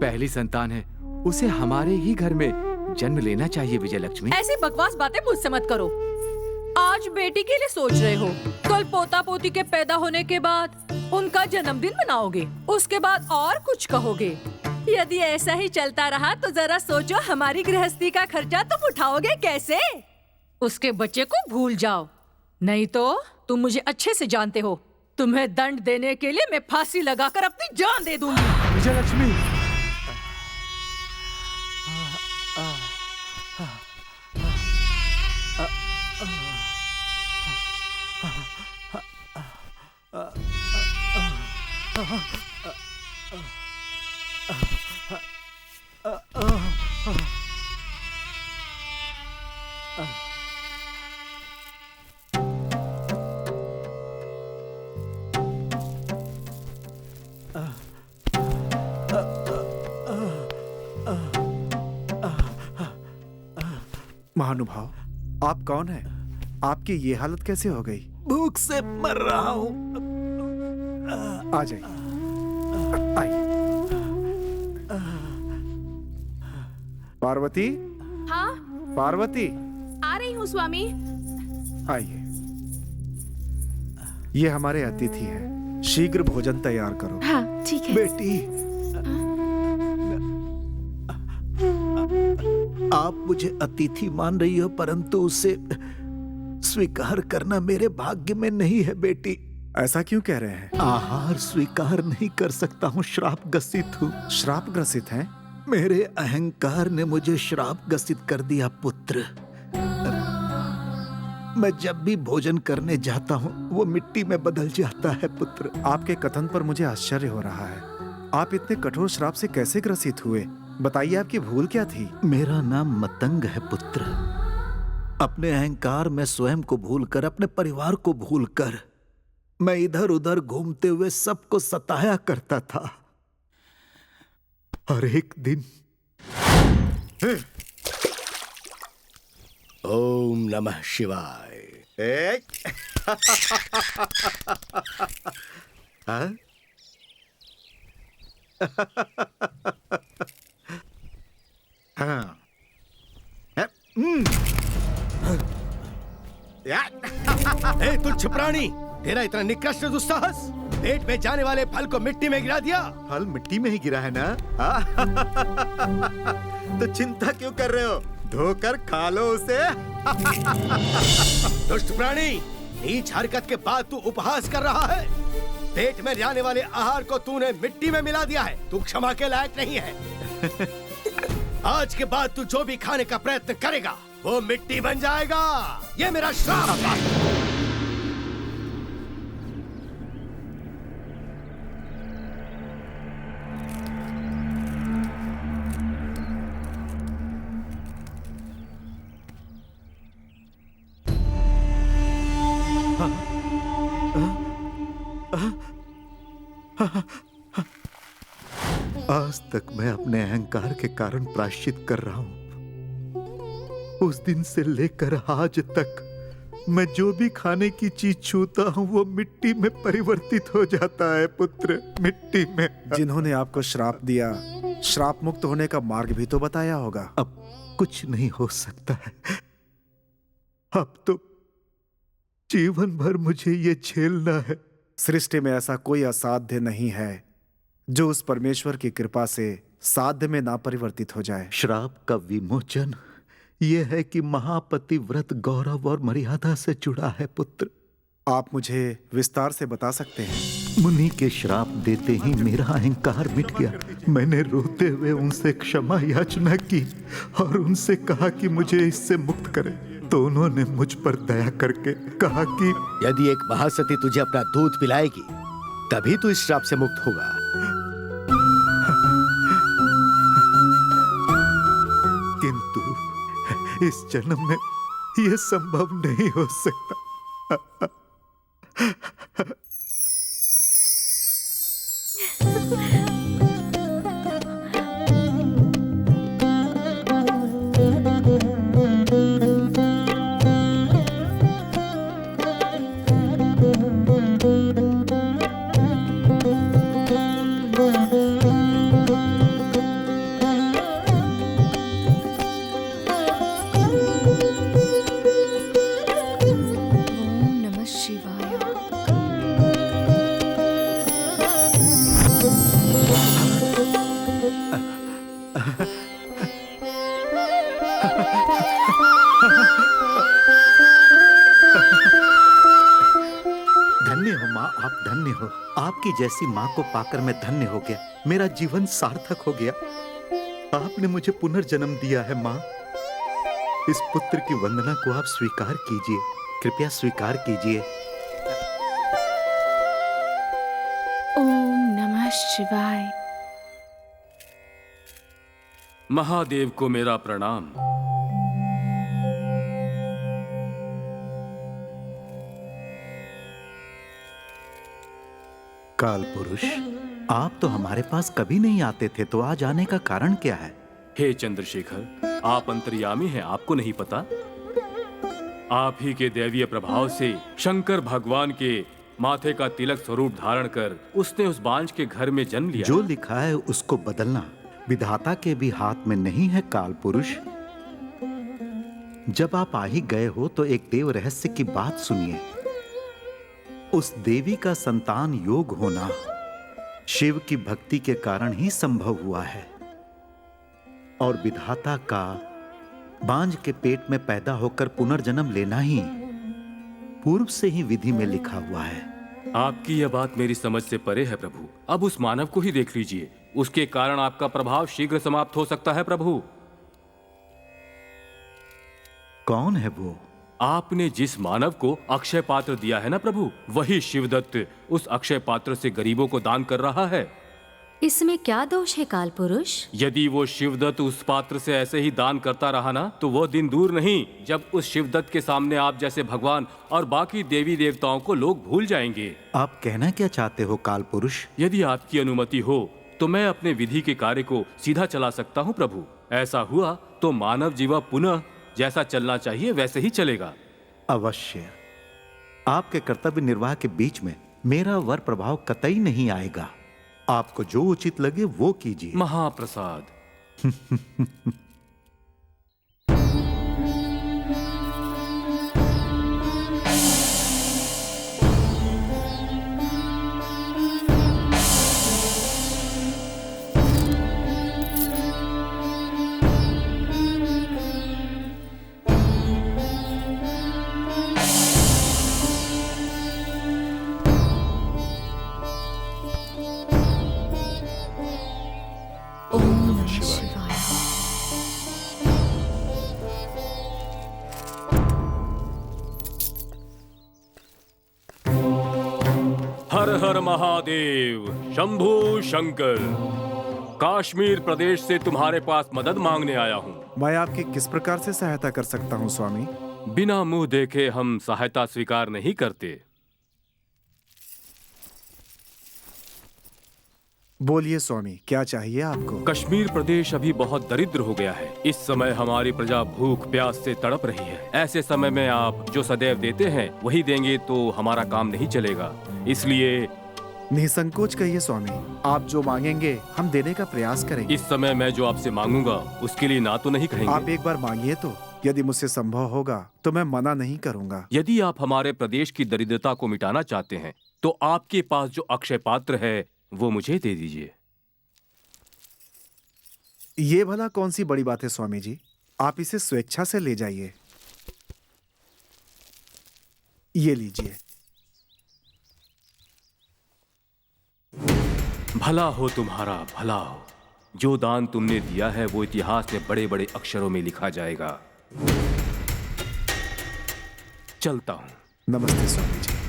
पहली संतान है, उसे हमारे ही घर में जन्म लेना चाहिए विजयलक्ष्मी। ऐसी बकवास बातें मुझसे मत करो। आज बेटी के लिए सोच रहे हो, कल पोता पोती के पैदा होने के बाद उनका जन्मदिन मनाओगे, उसके बाद और कुछ कहोगे। यदि ऐसा ही चलता रहा तो जरा सोचो, हमारी गृहस्थी का खर्चा तुम उठाओगे कैसे? उसके बच्चे को भूल जाओ, नहीं तो तुम मुझे अच्छे से जानते हो, तुम्हें दंड देने के लिए मैं फांसी लगाकर अपनी जान दे दूंगी। विजयलक्ष्मी, महानुभाव, आप कौन हैं? आपकी ये हालत कैसे हो गई? भूख से मर रहा हूँ। आ जाइए, आइए। पार्वती, हाँ, पार्वती, आ रही हूँ स्वामी। आइए। ये हमारे अतिथि हैं, शीघ्र भोजन तैयार करो। हाँ, ठीक है। बेटी, आप मुझे अतिथि मान रही हो, परंतु उसे स्वीकार करना मेरे भाग्य में नहीं है बेटी। ऐसा क्यों कह रहे हैं? आहार स्वीकार नहीं कर सकता हूँ, श्राप ग्रसित हूँ। श्राप ग्रसित हैं? मेरे अहंकार ने मुझे श्राप ग्रसित कर दिया पुत्र। मैं जब भी भोजन करने जाता हूँ वो मिट्टी में बदल जाता है पुत्र। आपके कथन पर मुझे आश्चर्य हो रहा है। आप इतने कठोर श्राप से कैसे ग्रसित हुए? बताइए, आपकी भूल क्या थी? मेरा नाम मतंग है पुत्र। अपने अहंकार में स्वयं को भूलकर, अपने परिवार को भूलकर मैं इधर उधर घूमते हुए सबको सताया करता था। और एक दिन ओम नमः शिवाय। हाँ? हाँ। ए तुच्छ प्राणी, तेरा इतना निकृष्ट दुस्साहस, पेट में जाने वाले फल को मिट्टी में गिरा दिया। फल मिट्टी में ही गिरा है ना? तो चिंता क्यों कर रहे हो? धोकर खा लो उसे। दुष्ट प्राणी, नीच हरकत के बाद तू उपहास कर रहा है। पेट में जाने वाले आहार को तूने मिट्टी में मिला दिया है। तू क्षमा के लायक नहीं है। आज के बाद तू जो भी खाने का प्रयत्न करेगा वो मिट्टी बन जाएगा। ये मेरा श्राप है। आज तक मैं अपने अहंकार के कारण प्रायश्चित कर रहा हूं। उस दिन से लेकर आज तक मैं जो भी खाने की चीज छूता हूं वो मिट्टी में परिवर्तित हो जाता है पुत्र, मिट्टी में। जिन्होंने आपको श्राप दिया, श्राप मुक्त होने का मार्ग भी तो बताया होगा। अब कुछ नहीं हो सकता है। अब तो जीवन भर मुझे ये झेलना है। सृष्टि में ऐसा कोई असाध्य नहीं है जो उस परमेश्वर की कृपा से साध्य में ना परिवर्तित हो जाए। श्राप का विमोचन यह है कि महापति व्रत गौरव और मर्यादा से जुड़ा है पुत्र। आप मुझे विस्तार से बता सकते हैं? मुनि के श्राप देते ही मेरा अहंकार मिट गया। मैंने रोते हुए उनसे क्षमा याचना की और उनसे कहा कि मुझे इससे मुक्त करें। तो उन्होंने मुझ पर दया करके कहा कि यदि एक महासती तुझे अपना दूध पिलाएगी तभी तू इस श्राप से मुक्त होगा। किंतु इस जन्म में यह संभव नहीं हो सकता। आपकी जैसी माँ को पाकर मैं धन्य हो गया। मेरा जीवन सार्थक हो गया। आपने मुझे पुनर्जन्म दिया है माँ। इस पुत्र की वंदना को आप स्वीकार कीजिए, कृपया स्वीकार कीजिए। ओम नमः शिवाय। महादेव को मेरा प्रणाम। काल पुरुष, आप तो हमारे पास कभी नहीं आते थे, तो आज आने का कारण क्या है? हे चंद्रशेखर, आप अंतर्यामी हैं, आपको नहीं पता? आप ही के दैवीय प्रभाव से शंकर भगवान के माथे का तिलक स्वरूप धारण कर उसने उस बांझ के घर में जन्म लिया। जो लिखा है उसको बदलना विधाता के भी हाथ में नहीं है काल पुरुष। जब आप आ ही गए हो तो एक देव रहस्य की बात सुनिए। उस देवी का संतान योग होना शिव की भक्ति के कारण ही संभव हुआ है और विधाता का बांझ के पेट में पैदा होकर पुनर्जन्म लेना ही पूर्व से ही विधि में लिखा हुआ है। आपकी यह बात मेरी समझ से परे है प्रभु। अब उस मानव को ही देख लीजिए, उसके कारण आपका प्रभाव शीघ्र समाप्त हो सकता है प्रभु। कौन है वो? आपने जिस मानव को अक्षय पात्र दिया है ना प्रभु, वही शिवदत्त उस अक्षय पात्र से गरीबों को दान कर रहा है। इसमें क्या दोष है काल पुरुष? यदि वो शिवदत्त उस पात्र से ऐसे ही दान करता रहा ना, तो वो दिन दूर नहीं जब उस शिवदत्त के सामने आप जैसे भगवान और बाकी देवी देवताओं को लोग भूल जाएंगे। आप कहना क्या चाहते हो काल पुरुष? यदि आपकी अनुमति हो तो मैं अपने विधि के कार्य को सीधा चला सकता हूँ प्रभु। ऐसा हुआ तो मानव जीवा पुनः जैसा चलना चाहिए वैसे ही चलेगा। अवश्य। आपके कर्तव्य निर्वाह के बीच में मेरा वर प्रभाव कतई नहीं आएगा। आपको जो उचित लगे वो कीजिए। महाप्रसाद। हर हर महादेव, शंभू शंकर। कश्मीर प्रदेश से तुम्हारे पास मदद मांगने आया हूँ। मैं आपकी किस प्रकार से सहायता कर सकता हूँ स्वामी? बिना मुंह देखे हम सहायता स्वीकार नहीं करते। बोलिए स्वामी, क्या चाहिए आपको? कश्मीर प्रदेश अभी बहुत दरिद्र हो गया है। इस समय हमारी प्रजा भूख प्यास से तड़प रही है। ऐसे समय में आप जो सदैव देते हैं वही देंगे तो हमारा काम नहीं चलेगा। इसलिए निसंकोच कहिए स्वामी, आप जो मांगेंगे हम देने का प्रयास करेंगे। इस समय मैं जो आपसे मांगूंगा उसके लिए ना तो नहीं कहेंगे। आप एक बार मांगिए तो, यदि मुझसे संभव होगा तो मैं मना नहीं करूंगा। यदि आप हमारे प्रदेश की दरिद्रता को मिटाना चाहते हैं तो आपके पास जो अक्षय पात्र है वो मुझे दे दीजिए। ये भला कौन सी बड़ी बात है स्वामी जी, आप इसे स्वेच्छा से ले जाइए। ये लीजिए। भला हो तुम्हारा, भला हो। जो दान तुमने दिया है वो इतिहास में बड़े बड़े अक्षरों में लिखा जाएगा। चलता हूं। नमस्ते स्वामी जी।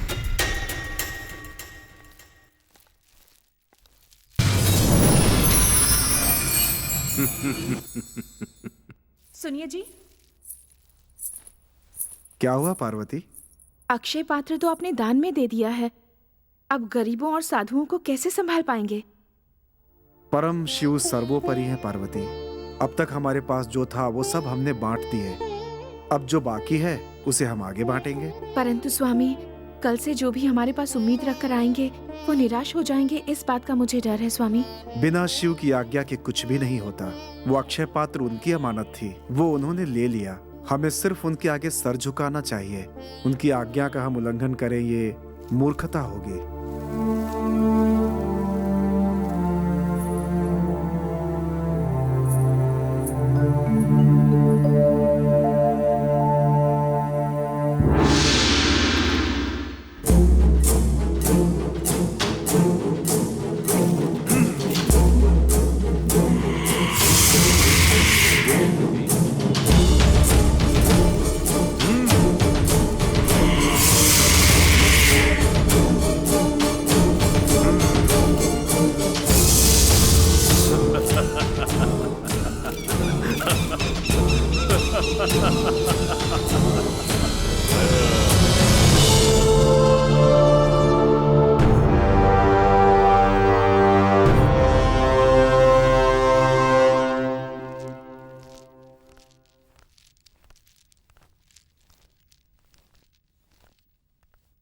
सुनिए जी। क्या हुआ पार्वती? अक्षय पात्र तो आपने दान में दे दिया है, अब गरीबों और साधुओं को कैसे संभाल पाएंगे? परम शिव सर्वोपरि है पार्वती। अब तक हमारे पास जो था वो सब हमने बांट दिए। अब जो बाकी है उसे हम आगे बांटेंगे। परंतु स्वामी, कल से जो भी हमारे पास उम्मीद रखकर आएंगे वो निराश हो जाएंगे, इस बात का मुझे डर है स्वामी। बिना शिव की आज्ञा के कुछ भी नहीं होता। वो अक्षय पात्र उनकी अमानत थी, वो उन्होंने ले लिया। हमें सिर्फ उनके आगे सर झुकाना चाहिए। उनकी आज्ञा का हम उल्लंघन करें ये मूर्खता होगी।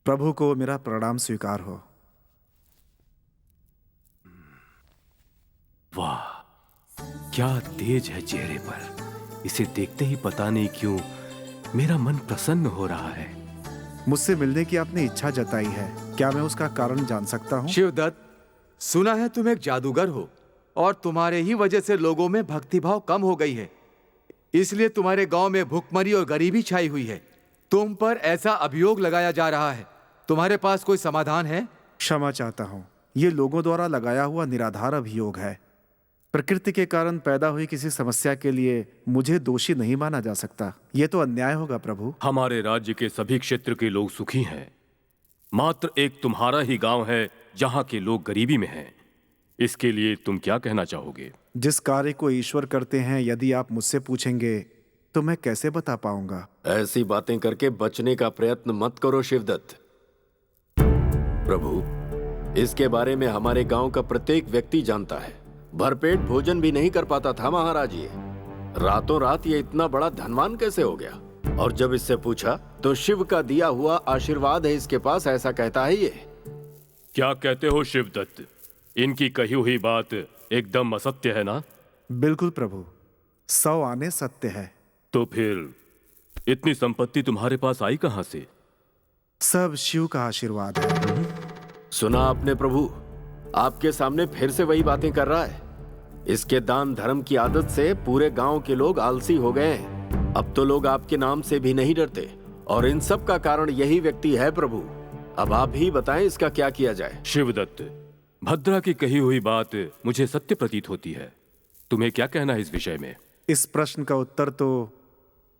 प्रभु को मेरा प्रणाम स्वीकार हो। वाह, क्या तेज है चेहरे पर। इसे देखते ही पता नहीं क्यों मेरा मन प्रसन्न हो रहा है। मुझसे मिलने की आपने इच्छा जताई है, क्या मैं उसका कारण जान सकता हूँ? शिवदत्त, सुना है तुम एक जादूगर हो और तुम्हारे ही वजह से लोगों में भक्तिभाव कम हो गई है। इसलिए तुम्हारे गांव में भूखमरी और गरीबी छाई हुई है। तुम पर ऐसा अभियोग लगाया जा रहा है। तुम्हारे पास कोई समाधान है? क्षमा चाहता हूँ, ये लोगों द्वारा लगाया हुआ निराधार अभियोग है। प्रकृति के कारण पैदा हुई किसी समस्या के लिए मुझे दोषी नहीं माना जा सकता। ये तो अन्याय होगा प्रभु। हमारे राज्य के सभी क्षेत्र के लोग सुखी हैं, मात्र एक तुम्हारा ही गांव है जहां के लोग गरीबी में हैं। इसके लिए तुम क्या कहना चाहोगे? जिस कार्य को ईश्वर करते हैं, यदि आप मुझसे पूछेंगे तो मैं कैसे बता पाऊंगा? ऐसी बातें करके बचने का प्रयत्न मत करो शिवदत्त। प्रभु, इसके बारे में हमारे गांव का प्रत्येक व्यक्ति जानता है। भरपेट भोजन भी नहीं कर पाता था महाराज ये। रातों रात ये इतना बड़ा धनवान कैसे हो गया? और जब इससे पूछा तो शिव का दिया हुआ आशीर्वाद है इसके पास, ऐसा कहता है ये। क्या कहते हो शिवदत्त? इनकी कही हुई बात एकदम असत्य है ना? बिल्कुल प्रभु, 100 आने सत्य है। तो फिर इतनी संपत्ति तुम्हारे पास आई कहां से? सब शिव का आशीर्वाद है। सुना आपने प्रभु, आपके सामने फिर से वही बातें कर रहा है। इसके दान धर्म की आदत से पूरे गांव के लोग आलसी हो गए हैं। अब तो लोग आपके नाम से भी नहीं डरते, और इन सब का कारण यही व्यक्ति है प्रभु। अब आप ही बताएं इसका क्या किया जाए। शिवदत्त, भद्रा की कही हुई बात मुझे सत्य प्रतीत होती है। तुम्हें क्या कहना है इस विषय में? इस प्रश्न का उत्तर तो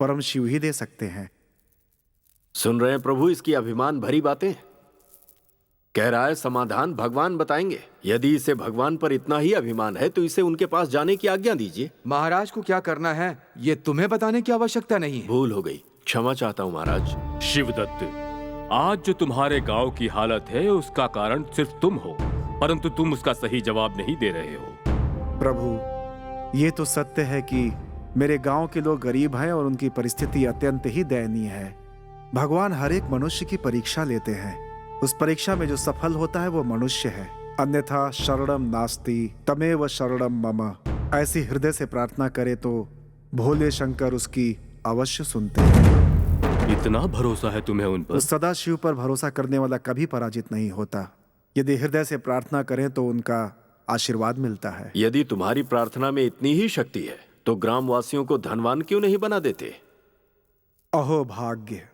परम शिव ही दे सकते हैं। सुन रहे हैं प्रभु इसकी अभिमान भरी बातें? कह रहा है समाधान भगवान बताएंगे। यदि इसे भगवान पर इतना ही अभिमान है तो इसे उनके पास जाने की आज्ञा दीजिए। महाराज को क्या करना है ये तुम्हें बताने की आवश्यकता नहीं है। भूल हो गई, क्षमा चाहता हूँ महाराज। शिवदत्त, आज जो तुम्हारे गांव की हालत है उसका कारण सिर्फ तुम हो, परंतु तुम उसका सही जवाब नहीं दे रहे हो। प्रभु, ये तो सत्य है कि मेरे गांव के लोग गरीब हैं और उनकी परिस्थिति अत्यंत ही दयनीय है। भगवान हर एक मनुष्य की परीक्षा लेते हैं। उस परीक्षा में जो सफल होता है वो मनुष्य है, अन्यथा शरणम नास्ति तमेव शरणम मम। ऐसी हृदय से प्रार्थना करे तो भोले शंकर उसकी अवश्य सुनते हैं। इतना भरोसा है तुम्हें उन पर? उस सदा शिव पर भरोसा करने वाला कभी पराजित नहीं होता। यदि हृदय से प्रार्थना करें तो उनका आशीर्वाद मिलता है। यदि तुम्हारी प्रार्थना में इतनी ही शक्ति है तो ग्रामवासियों को धनवान क्यों नहीं बना देते? अहो भाग्य।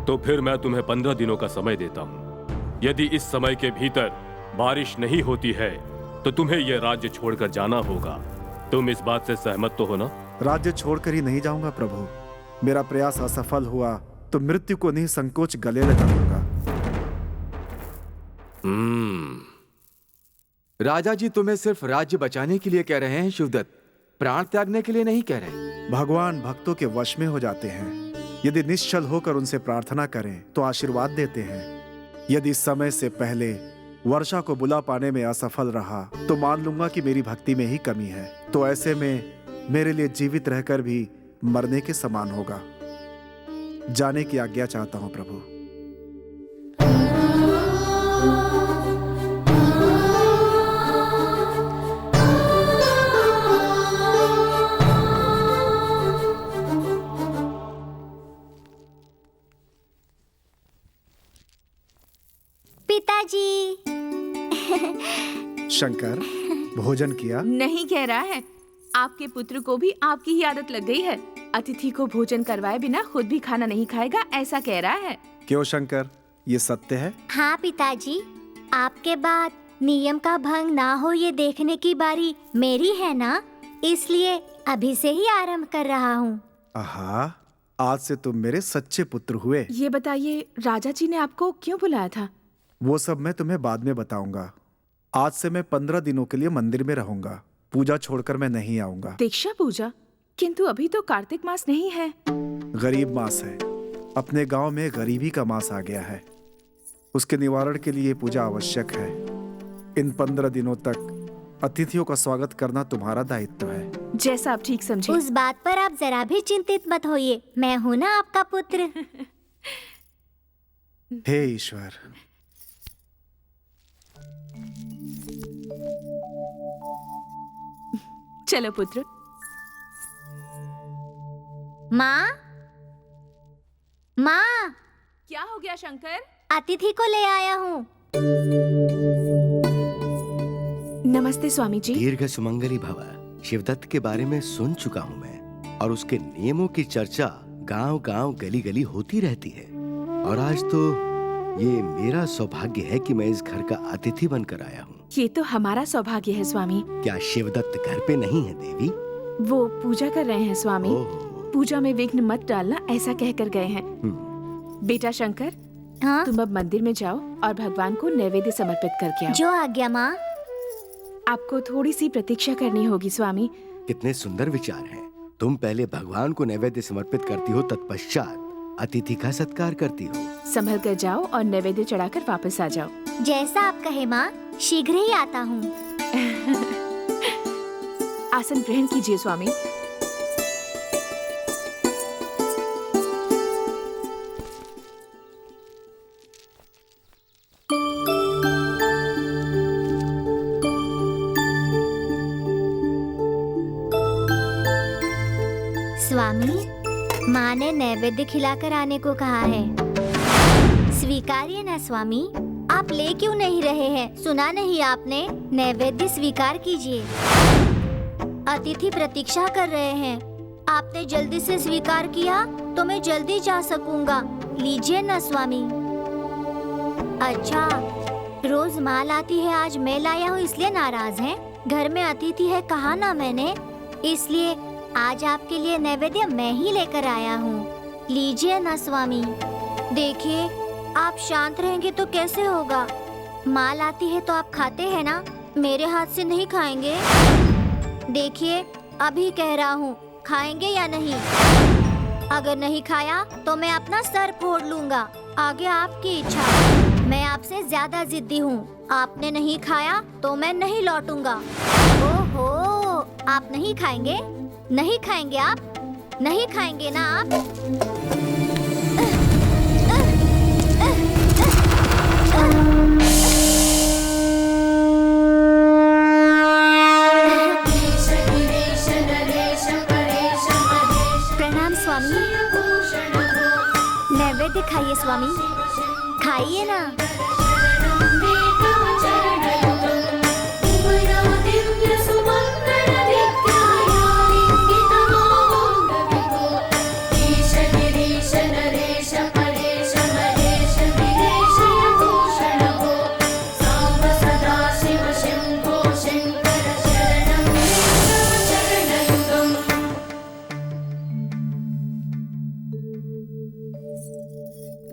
तो फिर मैं तुम्हें 15 दिनों का समय देता हूँ। यदि इस समय के भीतर बारिश नहीं होती है तो तुम्हें यह राज्य छोड़कर जाना होगा। तुम इस बात से सहमत तो हो ना? राज्य छोड़कर ही नहीं जाऊंगा प्रभु। मेरा प्रयास असफल हुआ तो मृत्यु को नहीं संकोच गले लगाऊंगा। राजा जी तुम्हें सिर्फ राज्य बचाने के लिए कह रहे हैं शिवदत्त, प्राण त्यागने के लिए नहीं कह रहे। भगवान भक्तों के वश में हो जाते हैं। यदि निश्चल होकर उनसे प्रार्थना करें तो आशीर्वाद देते हैं। यदि समय से पहले वर्षा को बुला पाने में असफल रहा तो मान लूंगा कि मेरी भक्ति में ही कमी है। तो ऐसे में मेरे लिए जीवित रहकर भी मरने के समान होगा। जाने की आज्ञा चाहता हूं प्रभु। पिताजी। शंकर, भोजन किया? नहीं कह रहा है। आपके पुत्र को भी आपकी ही आदत लग गई है। अतिथि को भोजन करवाए बिना खुद भी खाना नहीं खाएगा, ऐसा कह रहा है। क्यों शंकर, ये सत्य है? हाँ पिताजी, आपके बाद नियम का भंग ना हो ये देखने की बारी मेरी है ना, इसलिए अभी से ही आरंभ कर रहा हूँ। आहा, आज से तुम मेरे सच्चे पुत्र हुए। ये बताइए, राजा जी ने आपको क्यों बुलाया था? वो सब मैं तुम्हें बाद में बताऊंगा। आज से मैं 15 दिनों के लिए मंदिर में रहूंगा। पूजा छोड़कर मैं नहीं आऊंगा। दीक्षा पूजा? किंतु अभी तो कार्तिक मास नहीं है। गरीब मास है। अपने गांव में गरीबी का मास आ गया है। उसके निवारण के लिए पूजा आवश्यक है। इन 15 दिनों तक अतिथियों का स्वागत करना तुम्हारा दायित्व है। जैसा आप ठीक समझे। उस बात पर आप जरा भी चिंतित मत होइए, मैं हूँ ना आपका पुत्र। हे ईश्वर। चलो पुत्र। माँ, माँ। क्या हो गया शंकर? अतिथि को ले आया हूँ। नमस्ते स्वामी जी। दीर्घ सुमंगली भव। शिवदत्त के बारे में सुन चुका हूँ मैं, और उसके नियमों की चर्चा गांव गांव गली गली होती रहती है। और आज तो ये मेरा सौभाग्य है कि मैं इस घर का अतिथि बनकर आया हूँ। ये तो हमारा सौभाग्य है स्वामी। क्या शिवदत्त घर पे नहीं है देवी? वो पूजा कर रहे हैं स्वामी। पूजा में विघ्न मत डालना ऐसा कहकर गए हैं। बेटा शंकर, हाँ? तुम अब मंदिर में जाओ और भगवान को नैवेद्य समर्पित करके आओ। जो आज्ञा माँ। आपको थोड़ी सी प्रतीक्षा करनी होगी स्वामी। कितने सुंदर विचार हैं। तुम पहले भगवान को नैवेद्य समर्पित करती हो, तत्पश्चात अतिथि का सत्कार करती हो। संभल कर जाओ और नैवेद्य चढ़ाकर वापस आ जाओ। जैसा आप कहे माँ, शीघ्र ही आता हूँ। आसन ग्रहण कीजिए स्वामी। स्वामी, माँ ने नैवेद्य खिलाकर आने को कहा है। स्वीकारिए ना स्वामी। आप ले क्यों नहीं रहे हैं? सुना नहीं आपने? नैवेद्य स्वीकार कीजिए। अतिथि प्रतीक्षा कर रहे हैं। आपने जल्दी से स्वीकार किया तो मैं जल्दी जा सकूंगा। लीजिए ना स्वामी। अच्छा, रोज माँ लाती है, आज मैं लाया हूँ इसलिए नाराज हैं? घर में अतिथि है कहा ना मैंने, इसलिए आज आपके लिए नैवेद्य मैं ही लेकर आया हूँ। लीजिए ना स्वामी। देखिए, आप शांत रहेंगे तो कैसे होगा? माँ लाती है तो आप खाते हैं ना, मेरे हाथ से नहीं खाएंगे? देखिए, अभी कह रहा हूँ, खाएंगे या नहीं? अगर नहीं खाया तो मैं अपना सर फोड़ लूंगा। आगे आपकी इच्छा। मैं आपसे ज्यादा जिद्दी हूँ। आपने नहीं खाया तो मैं नहीं लौटूंगा। ओहो, आप नहीं खाएंगे? नहीं खाएंगे आप? नहीं खाएंगे ना आप? प्रणाम स्वामी। नैवेद्य खाइए स्वामी, खाइए ना।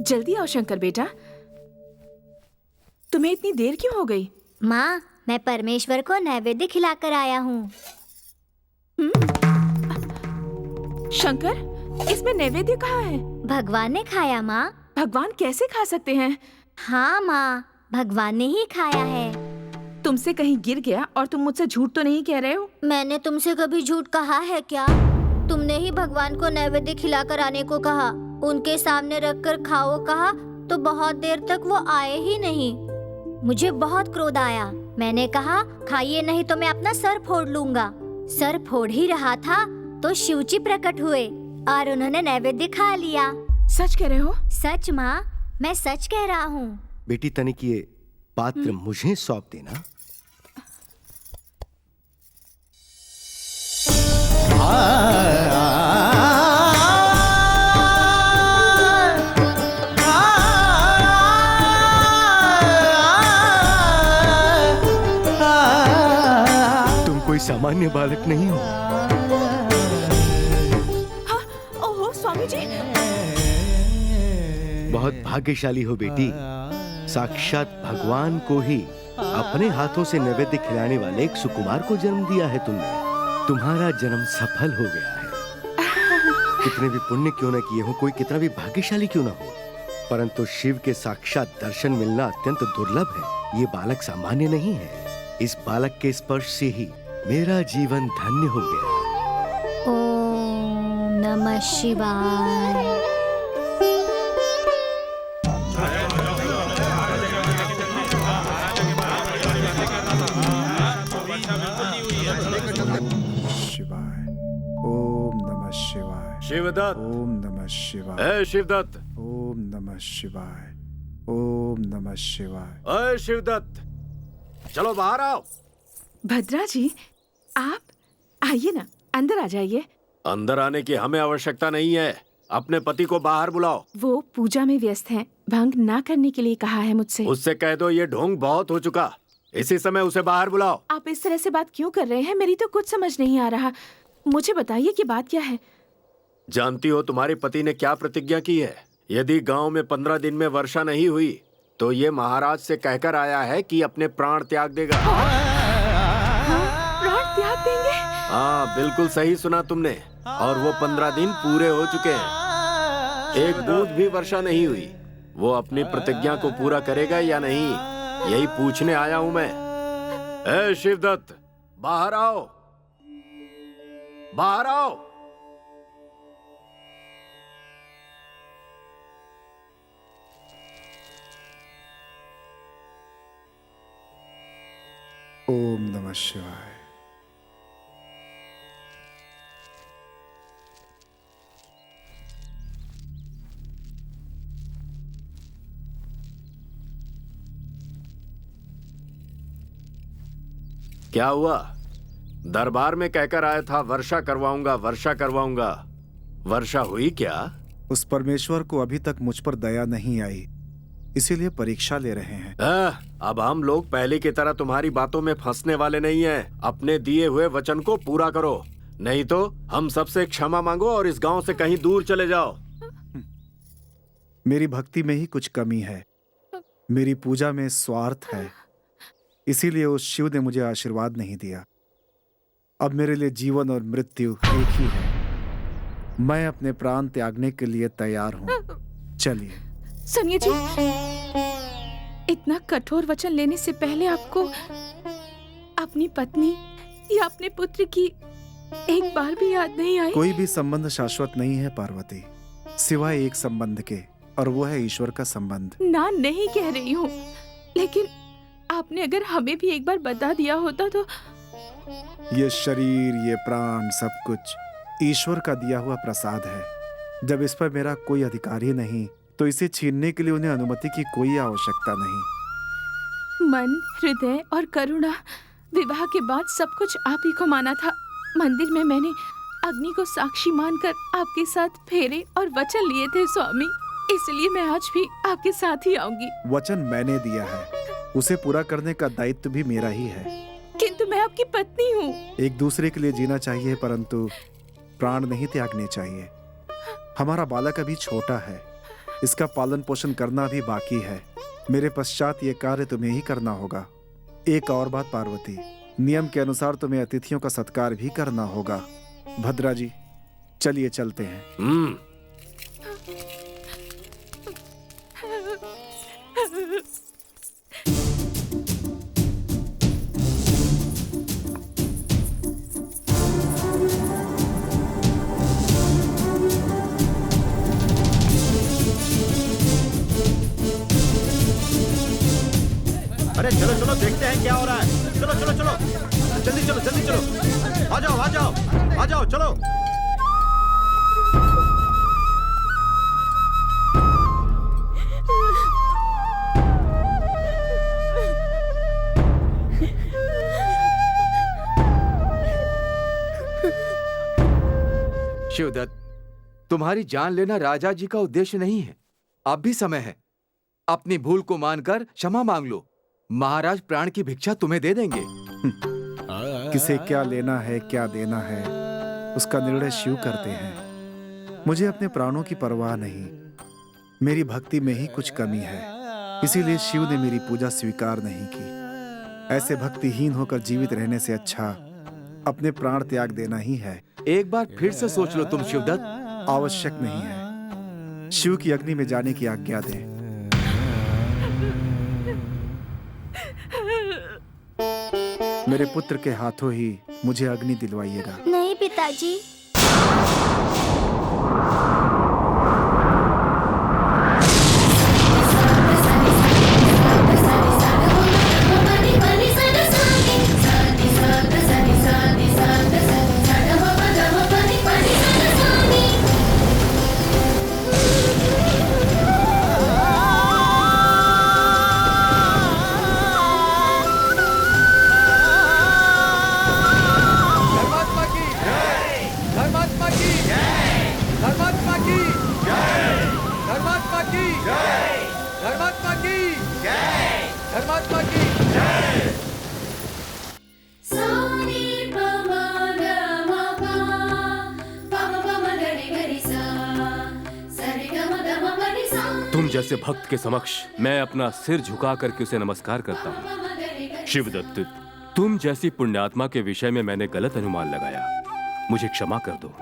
जल्दी आओ शंकर बेटा। तुम्हें इतनी देर क्यों हो गई? माँ, मैं परमेश्वर को नैवेद्य खिलाकर आया हूँ। शंकर, इसमें नैवेद्य कहाँ है? भगवान ने खाया माँ। भगवान कैसे खा सकते हैं? हाँ माँ, भगवान ने ही खाया है। तुमसे कहीं गिर गया और तुम मुझसे झूठ तो नहीं कह रहे हो? मैंने तुमसे कभी झूठ कहा है क्या? तुमने ही भगवान को नैवेद्य खिलाकर आने को कहा, उनके सामने रखकर खाओ कहा, तो बहुत देर तक वो आए ही नहीं। मुझे बहुत क्रोध आया। मैंने कहा, खाइए नहीं तो मैं अपना सर फोड़ लूंगा। सर फोड़ ही रहा था तो शिवजी प्रकट हुए और उन्होंने नैवेद्य खा लिया। सच कह रहे हो? सच माँ, मैं सच कह रहा हूँ। बेटी तनिक ये पात्र मुझे सौंप देना। तुम कोई सामान्य बालक नहीं हो। हाँ, ओहो स्वामी जी। बहुत भाग्यशाली हो बेटी। साक्षात भगवान को ही अपने हाथों से नैवेद्य खिलाने वाले एक सुकुमार को जन्म दिया है तुमने। तुम्हारा जन्म सफल हो गया है। कितने भी पुण्य क्यों न किए हो, कोई कितना भी भाग्यशाली क्यों न हो, परंतु शिव के साक्षात दर्शन मिलना अत्यंत दुर्लभ है। ये बालक सामान्य नहीं है। इस बालक के स्पर्श से ही मेरा जीवन धन्य हो गया। ओम नमः शिवाय। शिवाय। ओम नमः शिवाय। शिवदत्त। ओम नमः शिवाय। ए शिवदत्त। ओम नमः शिवाय। ओम नमः शिवाय। ए शिवदत्त, चलो बाहर आओ। भद्रा जी, आप आइए ना, अंदर आ जाइए। अंदर आने की हमें आवश्यकता नहीं है। अपने पति को बाहर बुलाओ। वो पूजा में व्यस्त हैं, भंग ना करने के लिए कहा है मुझसे। उससे कह दो ये ढोंग बहुत हो चुका। इसी समय उसे बाहर बुलाओ। आप इस तरह से बात क्यों कर रहे हैं? मेरी तो कुछ समझ नहीं आ रहा। मुझे बताइए कि बात क्या है। जानती हो तुम्हारे पति ने क्या प्रतिज्ञा की है? यदि गांव में 15 दिन में वर्षा नहीं हुई तो ये महाराज से कहकर आया है कि अपने प्राण त्याग देगा। प्राण त्याग देंगे? हाँ, बिल्कुल सही सुना तुमने। और वो 15 दिन पूरे हो चुके हैं। एक बूंद भी वर्षा नहीं हुई। वो अपनी प्रतिज्ञा को पूरा करेगा या नहीं, यही पूछने आया हूं मैं। ए शिवदत्त, बाहर आओ, बाहर आओ। ओम नमः शिवाय। क्या हुआ? दरबार में कहकर आया था वर्षा करवाऊंगा, वर्षा करवाऊंगा। वर्षा हुई क्या? उस परमेश्वर को अभी तक मुझ पर दया नहीं आई, इसीलिए परीक्षा ले रहे हैं। अब हम लोग पहले की तरह तुम्हारी बातों में फंसने वाले नहीं हैं। अपने दिए हुए वचन को पूरा करो, नहीं तो हम सबसे क्षमा मांगो और इस गांव से कहीं दूर चले जाओ। मेरी भक्ति में ही कुछ कमी है, मेरी पूजा में स्वार्थ है, इसीलिए उस शिव ने मुझे आशीर्वाद नहीं दिया। अब मेरे लिए जीवन और मृत्यु एक ही है। मैं अपने प्राण त्यागने के लिए तैयार हूँ। चलिए। सुनिए जी, इतना कठोर वचन लेने से पहले आपको अपनी पत्नी या अपने पुत्र की एक बार भी याद नहीं आई? कोई भी संबंध शाश्वत नहीं है पार्वती, सिवाय एक संबंध के, और वो है ईश्वर का संबंध। ना नहीं कह रही हूँ, लेकिन आपने अगर हमें भी एक बार बता दिया होता तो। ये शरीर, ये प्राण, सब कुछ ईश्वर का दिया हुआ प्रसाद है। जब इस पर मेरा कोई अधिकार ही नहीं, तो इसे छीनने के लिए उन्हें अनुमति की कोई आवश्यकता नहीं। मन, हृदय और करुणा, विवाह के बाद सब कुछ आप ही को माना था। मंदिर में मैंने अग्नि को साक्षी मानकर आपके साथ फेरे और वचन लिए थे स्वामी, इसलिए मैं आज भी आपके साथ ही आऊंगी। वचन मैंने दिया है, उसे पूरा करने का दायित्व भी मेरा ही है। किंतु मैं आपकी पत्नी हूँ। एक दूसरे के लिए जीना चाहिए, परंतु प्राण नहीं त्यागने चाहिए। हमारा बालक अभी छोटा है, इसका पालन पोषण करना भी बाकी है। मेरे पश्चात ये कार्य तुम्हें ही करना होगा। एक और बात पार्वती, नियम के अनुसार तुम्हें अतिथियों का सत्कार भी करना होगा। भद्रा जी, चलिए चलते हैं। अरे चलो चलो, देखते हैं क्या हो रहा है। चलो चलो चलो, जल्दी चलो, जल्दी चलो। आ जाओ आ जाओ आ जाओ, चलो। शिवदत्त, तुम्हारी जान लेना राजा जी का उद्देश्य नहीं है। अब भी समय है, अपनी भूल को मानकर क्षमा मांग लो। महाराज प्राण की भिक्षा तुम्हें दे देंगे। किसे क्या लेना है, क्या देना है, उसका निर्णय शिव करते हैं। मुझे अपने प्राणों की परवाह नहीं, मेरी भक्ति में ही कुछ कमी है, इसीलिए शिव ने मेरी पूजा स्वीकार नहीं की। ऐसे भक्तिहीन होकर जीवित रहने से अच्छा अपने प्राण त्याग देना ही है। एक बार फिर से सोच लो तुम शिवदत्त। आवश्यक नहीं है, शिव की अग्नि में जाने की आज्ञा दें। मेरे पुत्र के हाथों ही मुझे अग्नि दिलवाइएगा। नहीं पिताजी। धर्मात्मा की जय। जैसे भक्त के समक्ष मैं अपना सिर झुका करके उसे नमस्कार करता हूँ। शिवदत्त, तुम जैसी पुण्यात्मा के विषय में मैंने गलत अनुमान लगाया, मुझे क्षमा कर दो।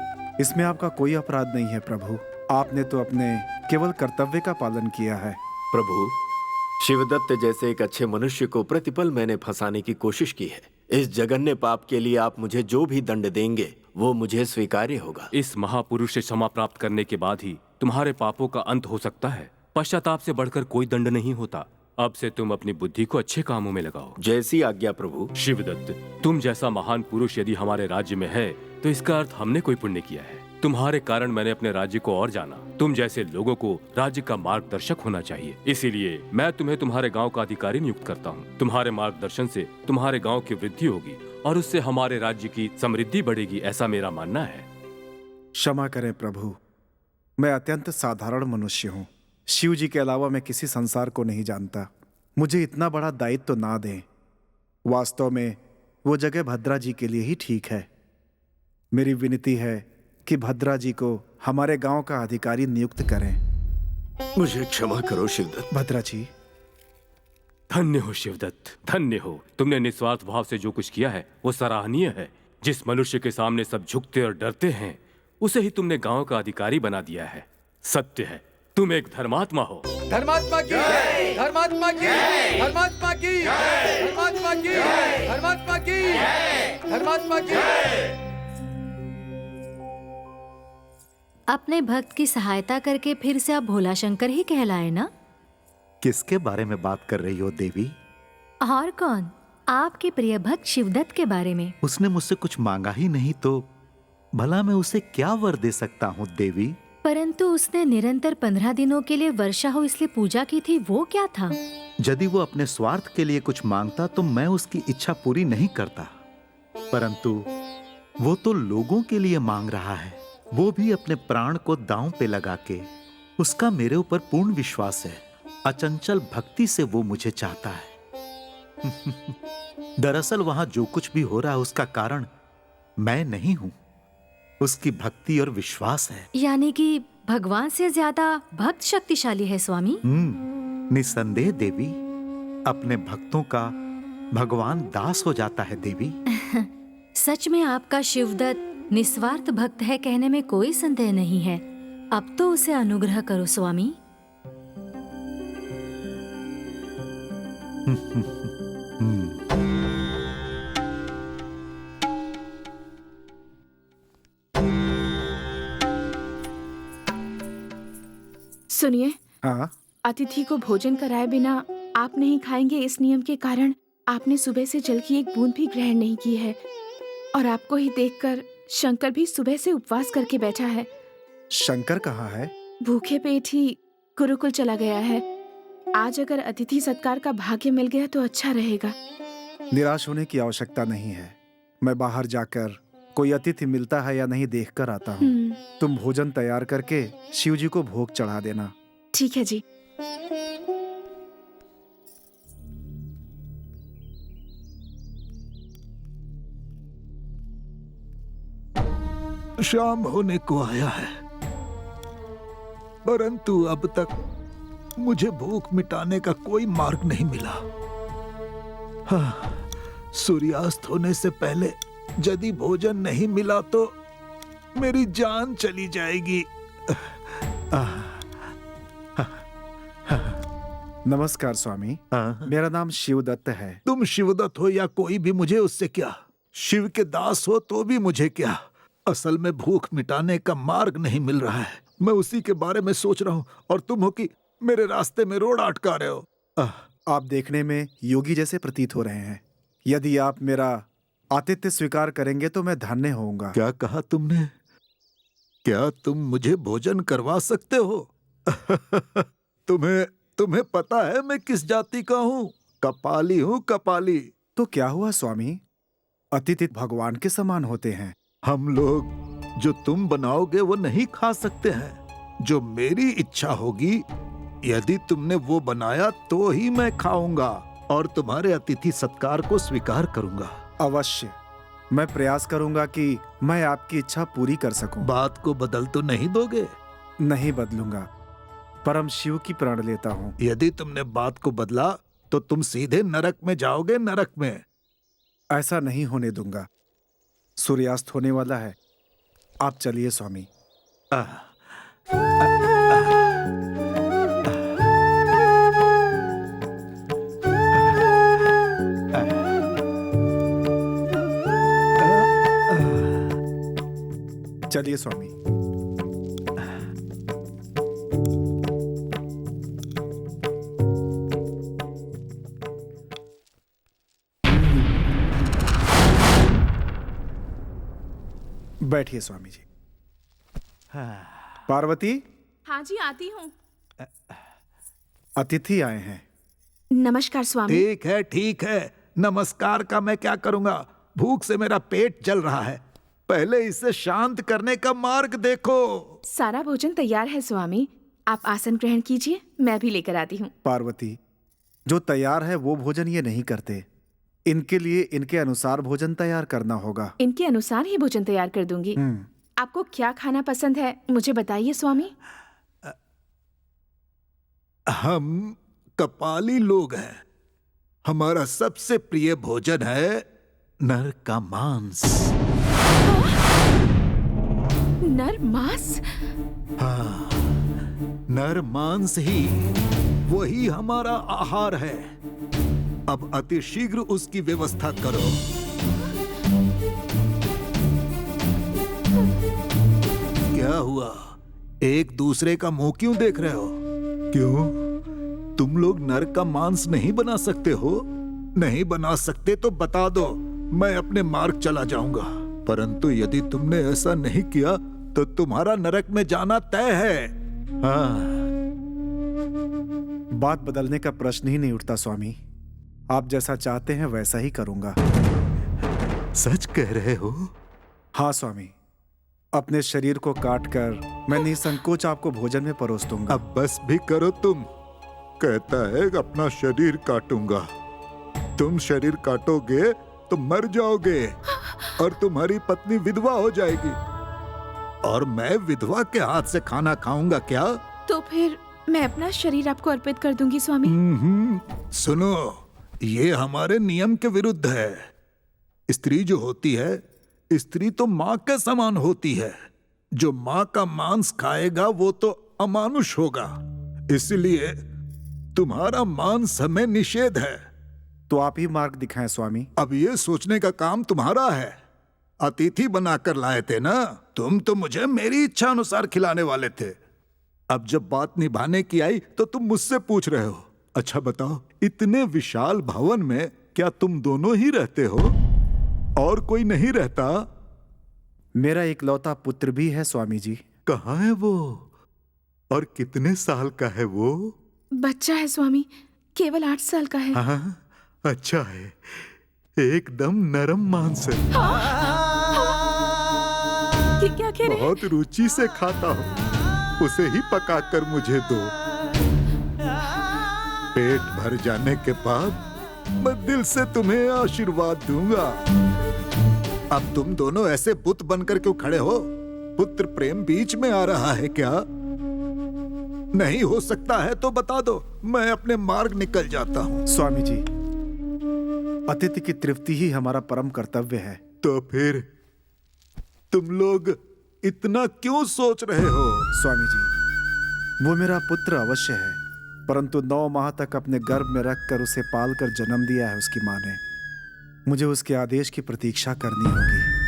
इसमें आपका कोई अपराध नहीं है प्रभु। आपने तो अपने केवल कर्तव्य का पालन किया है। प्रभु, शिवदत्त जैसे एक अच्छे मनुष्य को प्रतिपल मैंने फंसाने की कोशिश की है। इस जघन्य पाप के लिए आप मुझे जो भी दंड देंगे वो मुझे स्वीकार्य होगा। इस महापुरुष से क्षमा प्राप्त करने के बाद ही तुम्हारे पापों का अंत हो सकता है। पश्चाताप से बढ़कर कोई दंड नहीं होता। अब से तुम अपनी बुद्धि को अच्छे कामों में लगाओ। जैसी आज्ञा प्रभु। शिवदत्त, तुम जैसा महान पुरुष यदि हमारे राज्य में है तो इसका अर्थ हमने कोई पुण्य किया है। तुम्हारे कारण मैंने अपने राज्य को और जाना। तुम जैसे लोगों को राज्य का मार्गदर्शक होना चाहिए, इसीलिए मैं तुम्हें तुम्हारे गांव का अधिकारी नियुक्त करता हूं। तुम्हारे मार्गदर्शन से तुम्हारे गांव की वृद्धि होगी और उससे हमारे राज्य की समृद्धि बढ़ेगी, ऐसा मेरा मानना है। क्षमा करें प्रभु, मैं अत्यंत साधारण मनुष्य हूँ। शिव जी के अलावा मैं किसी संसार को नहीं जानता। मुझे इतना बड़ा दायित्व तो ना दें। वास्तव में वो जगह भद्रा जी के लिए ही ठीक है। मेरी विनती है कि भद्रा जी को हमारे गांव का अधिकारी नियुक्त करें। मुझे क्षमा करो शिवदत्त। भद्रा जी। धन्य हो शिवदत्त, धन्य हो। तुमने निस्वार्थ भाव से जो कुछ किया है वो सराहनीय है। जिस मनुष्य के सामने सब झुकते और डरते हैं उसे ही तुमने गांव का अधिकारी बना दिया है। सत्य है, तुम एक धर्मात्मा हो। धर्मात्मा की, धर्मात्मा की, धर्मात्मा की, धर्मात्मा की, धर्मात्मा की, धर्मात्मा की। अपने भक्त की सहायता करके फिर से आप भोला शंकर ही कहलाए ना? किसके बारे में बात कर रही हो देवी? और कौन, आपके प्रिय भक्त शिवदत्त के बारे में। उसने मुझसे कुछ मांगा ही नहीं तो भला मैं उसे क्या वर दे सकता हूँ देवी? परंतु उसने निरंतर 15 दिनों के लिए वर्षा हो इसलिए पूजा की थी, वो क्या था? यदि वो अपने स्वार्थ के लिए कुछ मांगता तो मैं उसकी इच्छा पूरी नहीं करता, परंतु वो तो लोगों के लिए मांग रहा है, वो भी अपने प्राण को दांव पे लगा के। उसका मेरे ऊपर पूर्ण विश्वास है। अचंचल भक्ति से वो मुझे चाहता है। दरअसल वहां जो कुछ भी हो रहा है उसका कारण मैं नहीं हूं, उसकी भक्ति और विश्वास है। यानी कि भगवान से ज्यादा भक्त शक्तिशाली है स्वामी। निसंदेह देवी, अपने भक्तों का भगवान दास हो जाता है देवी। सच में आपका शिवदत्त निस्वार्थ भक्त है कहने में कोई संदेह नहीं है। अब तो उसे अनुग्रह करो स्वामी। सुनिए, हाँ? अतिथि को भोजन कराए बिना आप नहीं खाएंगे, इस नियम के कारण आपने सुबह से जल की एक बूंद भी ग्रहण नहीं की है। और आपको ही देखकर शंकर भी सुबह से उपवास करके बैठा है। शंकर कहाँ है? भूखे पेट ही गुरुकुल चला गया है। आज अगर अतिथि सत्कार का भाग्य मिल गया तो अच्छा रहेगा। निराश होने की आवश्यकता नहीं है। मैं बाहर जाकर कोई अतिथि मिलता है या नहीं देख कर आता हूँ। तुम भोजन तैयार करके शिव जी को भोग चढ़ा देना। ठीक है जी। शाम होने को आया है, परंतु अब तक मुझे भूख मिटाने का कोई मार्ग नहीं मिला। हाँ, सूर्यास्त होने से पहले यदि भोजन नहीं मिला तो मेरी जान चली जाएगी। नमस्कार स्वामी। मेरा नाम शिवदत्त है। तुम शिवदत्त हो या कोई भी, मुझे उससे क्या। शिव के दास हो तो भी मुझे क्या। असल में भूख मिटाने का मार्ग नहीं मिल रहा है, मैं उसी के बारे में सोच रहा हूँ, और तुम हो कि मेरे रास्ते में रोड अटका रहे हो। आप देखने में योगी जैसे प्रतीत हो रहे हैं। यदि आप मेरा आतिथ्य स्वीकार करेंगे तो मैं धन्य होऊंगा। क्या कहा तुमने? क्या तुम मुझे भोजन करवा सकते हो? तुम्हें पता है मैं किस जाति का हूँ? कपाली हूँ, कपाली। तो क्या हुआ स्वामी, अतिथि भगवान के समान होते हैं। हम लोग जो तुम बनाओगे वो नहीं खा सकते हैं। जो मेरी इच्छा होगी, यदि तुमने वो बनाया तो ही मैं खाऊंगा और तुम्हारे अतिथि सत्कार को स्वीकार करूंगा। अवश्य, मैं प्रयास करूंगा कि मैं आपकी इच्छा पूरी कर सकूं। बात को बदल तो नहीं दोगे? नहीं बदलूंगा। परम शिव की प्राण लेता हूँ। यदि तुमने बात को बदला तो तुम सीधे नरक में जाओगे, नरक में। ऐसा नहीं होने दूंगा। सूर्यास्त होने वाला है, आप चलिए स्वामी। चलिए स्वामी। बैठिए स्वामी जी। पार्वती, हाँ जी, आती हूँ। अतिथि आए हैं। नमस्कार स्वामी। ठीक है, नमस्कार का मैं क्या करूंगा? भूख से मेरा पेट जल रहा है। पहले इसे शांत करने का मार्ग देखो। सारा भोजन तैयार है स्वामी, आप आसन ग्रहण कीजिए, मैं भी लेकर आती हूँ। पार्वती, जो तैयार है वो भोजन ये नहीं करते। इनके लिए इनके अनुसार भोजन तैयार करना होगा। इनके अनुसार ही भोजन तैयार कर दूंगी। आपको क्या खाना पसंद है मुझे बताइए स्वामी। हम कपाली लोग हैं। हमारा सबसे प्रिय भोजन है नर का मांस। नर मांस? हाँ, नर मांस ही वही हमारा आहार है। अब अति शीघ्र उसकी व्यवस्था करो। क्या हुआ? एक दूसरे का मुंह क्यों देख रहे हो? क्यों? तुम लोग नर का मांस नहीं बना सकते हो? नहीं बना सकते तो बता दो, मैं अपने मार्ग चला जाऊंगा। परंतु यदि तुमने ऐसा नहीं किया तो तुम्हारा नरक में जाना तय है। हाँ। बात बदलने का प्रश्न ही नहीं उठता स्वामी। आप जैसा चाहते हैं वैसा ही करूंगा। सच कह रहे हो? हाँ स्वामी, अपने शरीर को काटकर मैं निसंकोच आपको भोजन में परोस दूंगा। अब बस भी करो तुम। कहता है अपना शरीर काटूंगा। तुम शरीर काटोगे तो मर जाओगे और तुम्हारी पत्नी विधवा हो जाएगी। और मैं विधवा के हाथ से खाना खाऊंगा क्या? तो फिर मैं अपना शरीर आपको अर्पित कर दूंगी स्वामी। सुनो, ये हमारे नियम के विरुद्ध है। स्त्री जो होती है, स्त्री तो माँ के समान होती है। जो माँ का मांस खाएगा वो तो अमानुष होगा। इसलिए तुम्हारा मांस हमें निषेध है। तो आप ही मार्ग दिखाएं स्वामी। अब ये सोचने का काम तुम्हारा है। अतिथि बनाकर लाए थे ना, तुम तो मुझे मेरी इच्छा अनुसार खिलाने वाले थे। अब जब बात निभाने की आई तो तुम मुझसे पूछ रहे हो। अच्छा बताओ, इतने विशाल भवन में क्या तुम दोनों ही रहते हो? और कोई नहीं रहता? मेरा इकलौता पुत्र भी है स्वामी जी। कहाँ है वो? और कितने साल का है वो? बच्चा है स्वामी, केवल 8 साल का है। हाँ, अच्छा है। एकदम नरम मांस है। ये क्या कह रहे हैं? बहुत रुचि से खाता हूँ। उसे ही पकाकर मुझे दो। पेट भर जाने के बाद मैं दिल से तुम्हें आशीर्वाद दूंगा। अब तुम दोनों ऐसे बुत बनकर क्यों खड़े हो? पुत्र प्रेम बीच में आ रहा है क्या? नहीं हो सकता है तो बता दो, मैं अपने मार्ग निकल जाता हूँ। स्वामी जी, अतिथि की तृप्ति ही हमारा परम कर्तव्य है। तो फिर तुम लोग इतना क्यों सोच रहे हो? स्वामी जी, वो मेरा पुत्र अवश्य है, परंतु 9 माह तक अपने गर्भ में रखकर उसे पालकर जन्म दिया है उसकी माँ ने। मुझे उसके आदेश की प्रतीक्षा करनी होगी।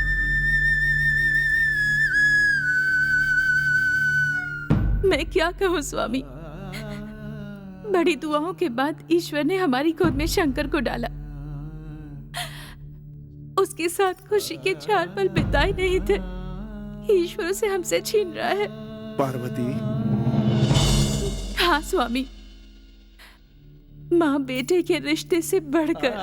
मैं क्या कहूँ स्वामी, बड़ी दुआओं के बाद ईश्वर ने हमारी गोद में शंकर को डाला। उसके साथ खुशी के 4 पल बिताए नहीं थे, ईश्वर उसे हमसे छीन रहा है। पार्वती। हाँ स्वामी, माँ बेटे के रिश्ते से बढ़कर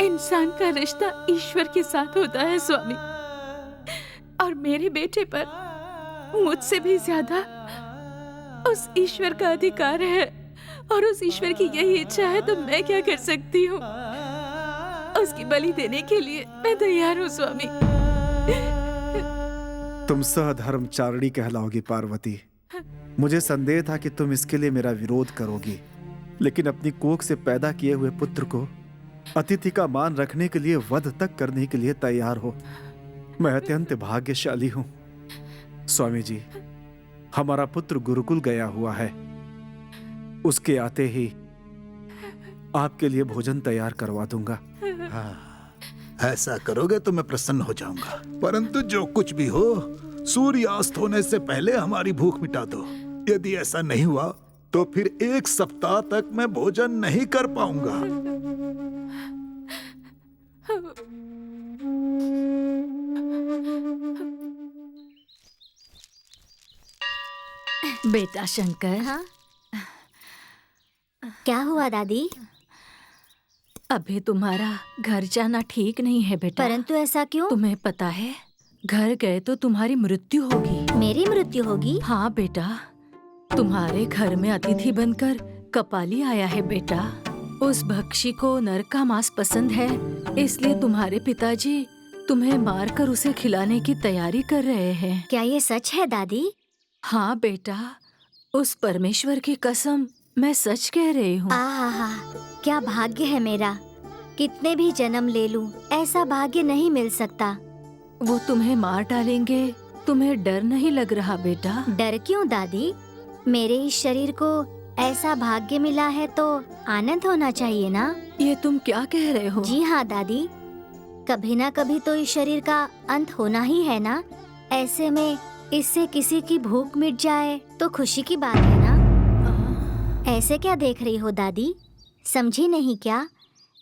इंसान का रिश्ता ईश्वर के साथ होता है स्वामी। और मेरे बेटे पर मुझसे भी ज्यादा उस ईश्वर का अधिकार है, और उस ईश्वर की यही इच्छा है, तो मैं क्या कर सकती हूँ? उसकी बलि देने के लिए मैं तैयार हूँ स्वामी। तुम सहधर्मचारिणी कहलाओगी पार्वती। मुझे संदेह था कि तुम इसके लिए मेरा विरोध करोगी, लेकिन अपनी कोख से पैदा किए हुए पुत्र को अतिथि का मान रखने के लिए वध तक करने के लिए तैयार हो। मैं अत्यंत भाग्यशाली हूं। स्वामी जी, हमारा पुत्र गुरुकुल गया हुआ है। उसके आते ही आपके लिए भोजन तैयार करवा दूंगा। हाँ, ऐसा करोगे तो मैं प्रसन्न हो जाऊंगा। परंतु जो कुछ भी हो, सूर्यास्त होने से पहले हमारी भूख मिटा दो। यदि ऐसा नहीं हुआ तो फिर 1 सप्ताह तक मैं भोजन नहीं कर पाऊंगा। बेटा शंकर, हाँ? क्या हुआ दादी? अभी तुम्हारा घर जाना ठीक नहीं है बेटा। परंतु ऐसा क्यों? तुम्हें पता है, घर गए तो तुम्हारी मृत्यु होगी। मेरी मृत्यु होगी? हाँ बेटा, तुम्हारे घर में अतिथि बनकर कपाली आया है बेटा। उस भक्षी को नर का मांस पसंद है, इसलिए तुम्हारे पिताजी तुम्हें मारकर उसे खिलाने की तैयारी कर रहे हैं। क्या ये सच है दादी? हाँ बेटा, उस परमेश्वर की कसम, मैं सच कह रही हूँ। आहा, क्या भाग्य है मेरा। कितने भी जन्म ले लूं, ऐसा भाग्य नहीं मिल सकता। वो तुम्हें मार डालेंगे, तुम्हें डर नहीं लग रहा बेटा? डर क्यों दादी? मेरे इस शरीर को ऐसा भाग्य मिला है तो आनंद होना चाहिए ना। ये तुम क्या कह रहे हो? जी हाँ दादी, कभी ना कभी तो इस शरीर का अंत होना ही है ना। ऐसे में इससे किसी की भूख मिट जाए तो खुशी की बात है ना। ऐसे क्या देख रही हो दादी? समझी नहीं क्या?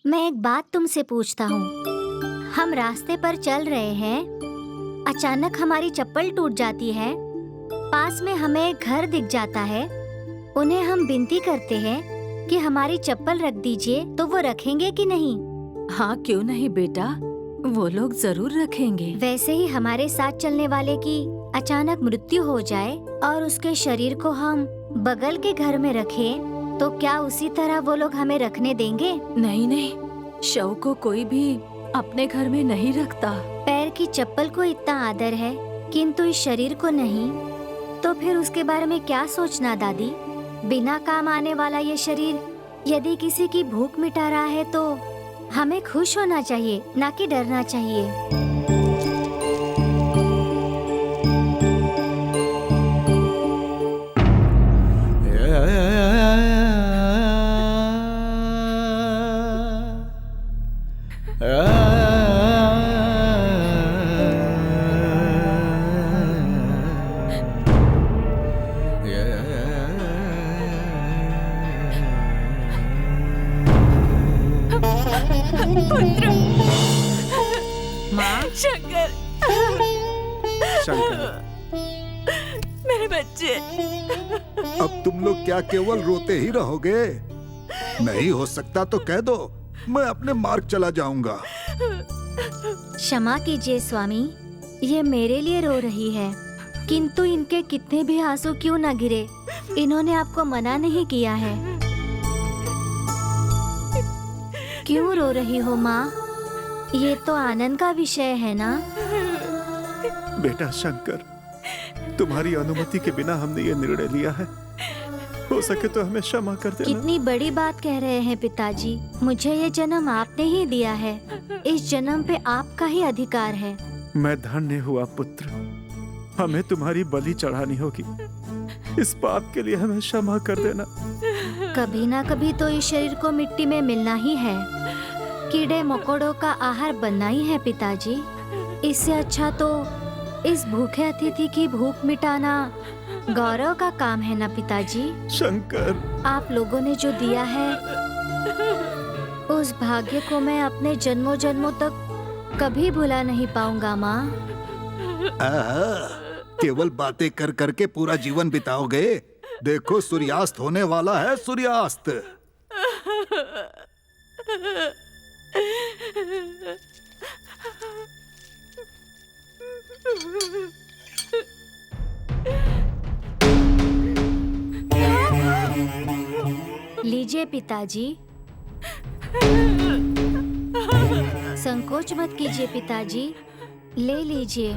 मैं एक बात तुमसे पूछता हूँ। हम रास्ते पर चल रहे हैं, अचानक हमारी चप्पल टूट जाती है, पास में हमें एक घर दिख जाता है, उन्हें हम विनती करते हैं कि हमारी चप्पल रख दीजिए, तो वो रखेंगे कि नहीं? हाँ, क्यों नहीं बेटा, वो लोग जरूर रखेंगे। वैसे ही हमारे साथ चलने वाले की अचानक मृत्यु हो जाए और उसके शरीर को हम बगल के घर में रखें, तो क्या उसी तरह वो लोग हमें रखने देंगे? नहीं नहीं, शव को कोई भी अपने घर में नहीं रखता। पैर की चप्पल को इतना आदर है, किंतु इस शरीर को नहीं, तो फिर उसके बारे में क्या सोचना दादी? बिना काम आने वाला ये शरीर यदि किसी की भूख मिटा रहा है तो हमें खुश होना चाहिए, ना कि डरना चाहिए। पुत्र, माँ, शंकर, शंकर, मेरे बच्चे। अब तुम लोग क्या केवल रोते ही रहोगे? नहीं हो सकता तो कह दो, मैं अपने मार्ग चला जाऊंगा। क्षमा कीजिए स्वामी, ये मेरे लिए रो रही है, किंतु इनके कितने भी आंसू क्यों न गिरे, इन्होंने आपको मना नहीं किया है। क्यों रो रही हो माँ? ये तो आनंद का विषय है ना। बेटा शंकर, तुम्हारी अनुमति के बिना हमने ये निर्णय लिया है, हो सके तो हमें क्षमा कर देना। कितनी बड़ी बात कह रहे हैं पिताजी। मुझे ये जन्म आपने ही दिया है, इस जन्म पे आपका ही अधिकार है। मैं धन्य हुआ पुत्र, हमें तुम्हारी बलि चढ़ानी होगी, इस पाप के लिए हमें क्षमा कर देना। कभी ना कभी तो इस शरीर को मिट्टी में मिलना ही है, कीड़े मकोड़ों का आहार बनना ही है पिताजी। इससे अच्छा तो इस भूखे अतिथि की भूख मिटाना गौरव का काम है ना पिताजी। शंकर, आप लोगों ने जो दिया है उस भाग्य को मैं अपने जन्मों जन्मों तक कभी भुला नहीं पाऊंगा माँ। केवल बातें कर करके पूरा जीवन बिताओगे? देखो सूर्यास्त होने वाला है, सूर्यास्त। लीजिए पिताजी, संकोच मत कीजिए पिताजी, ले लीजिए।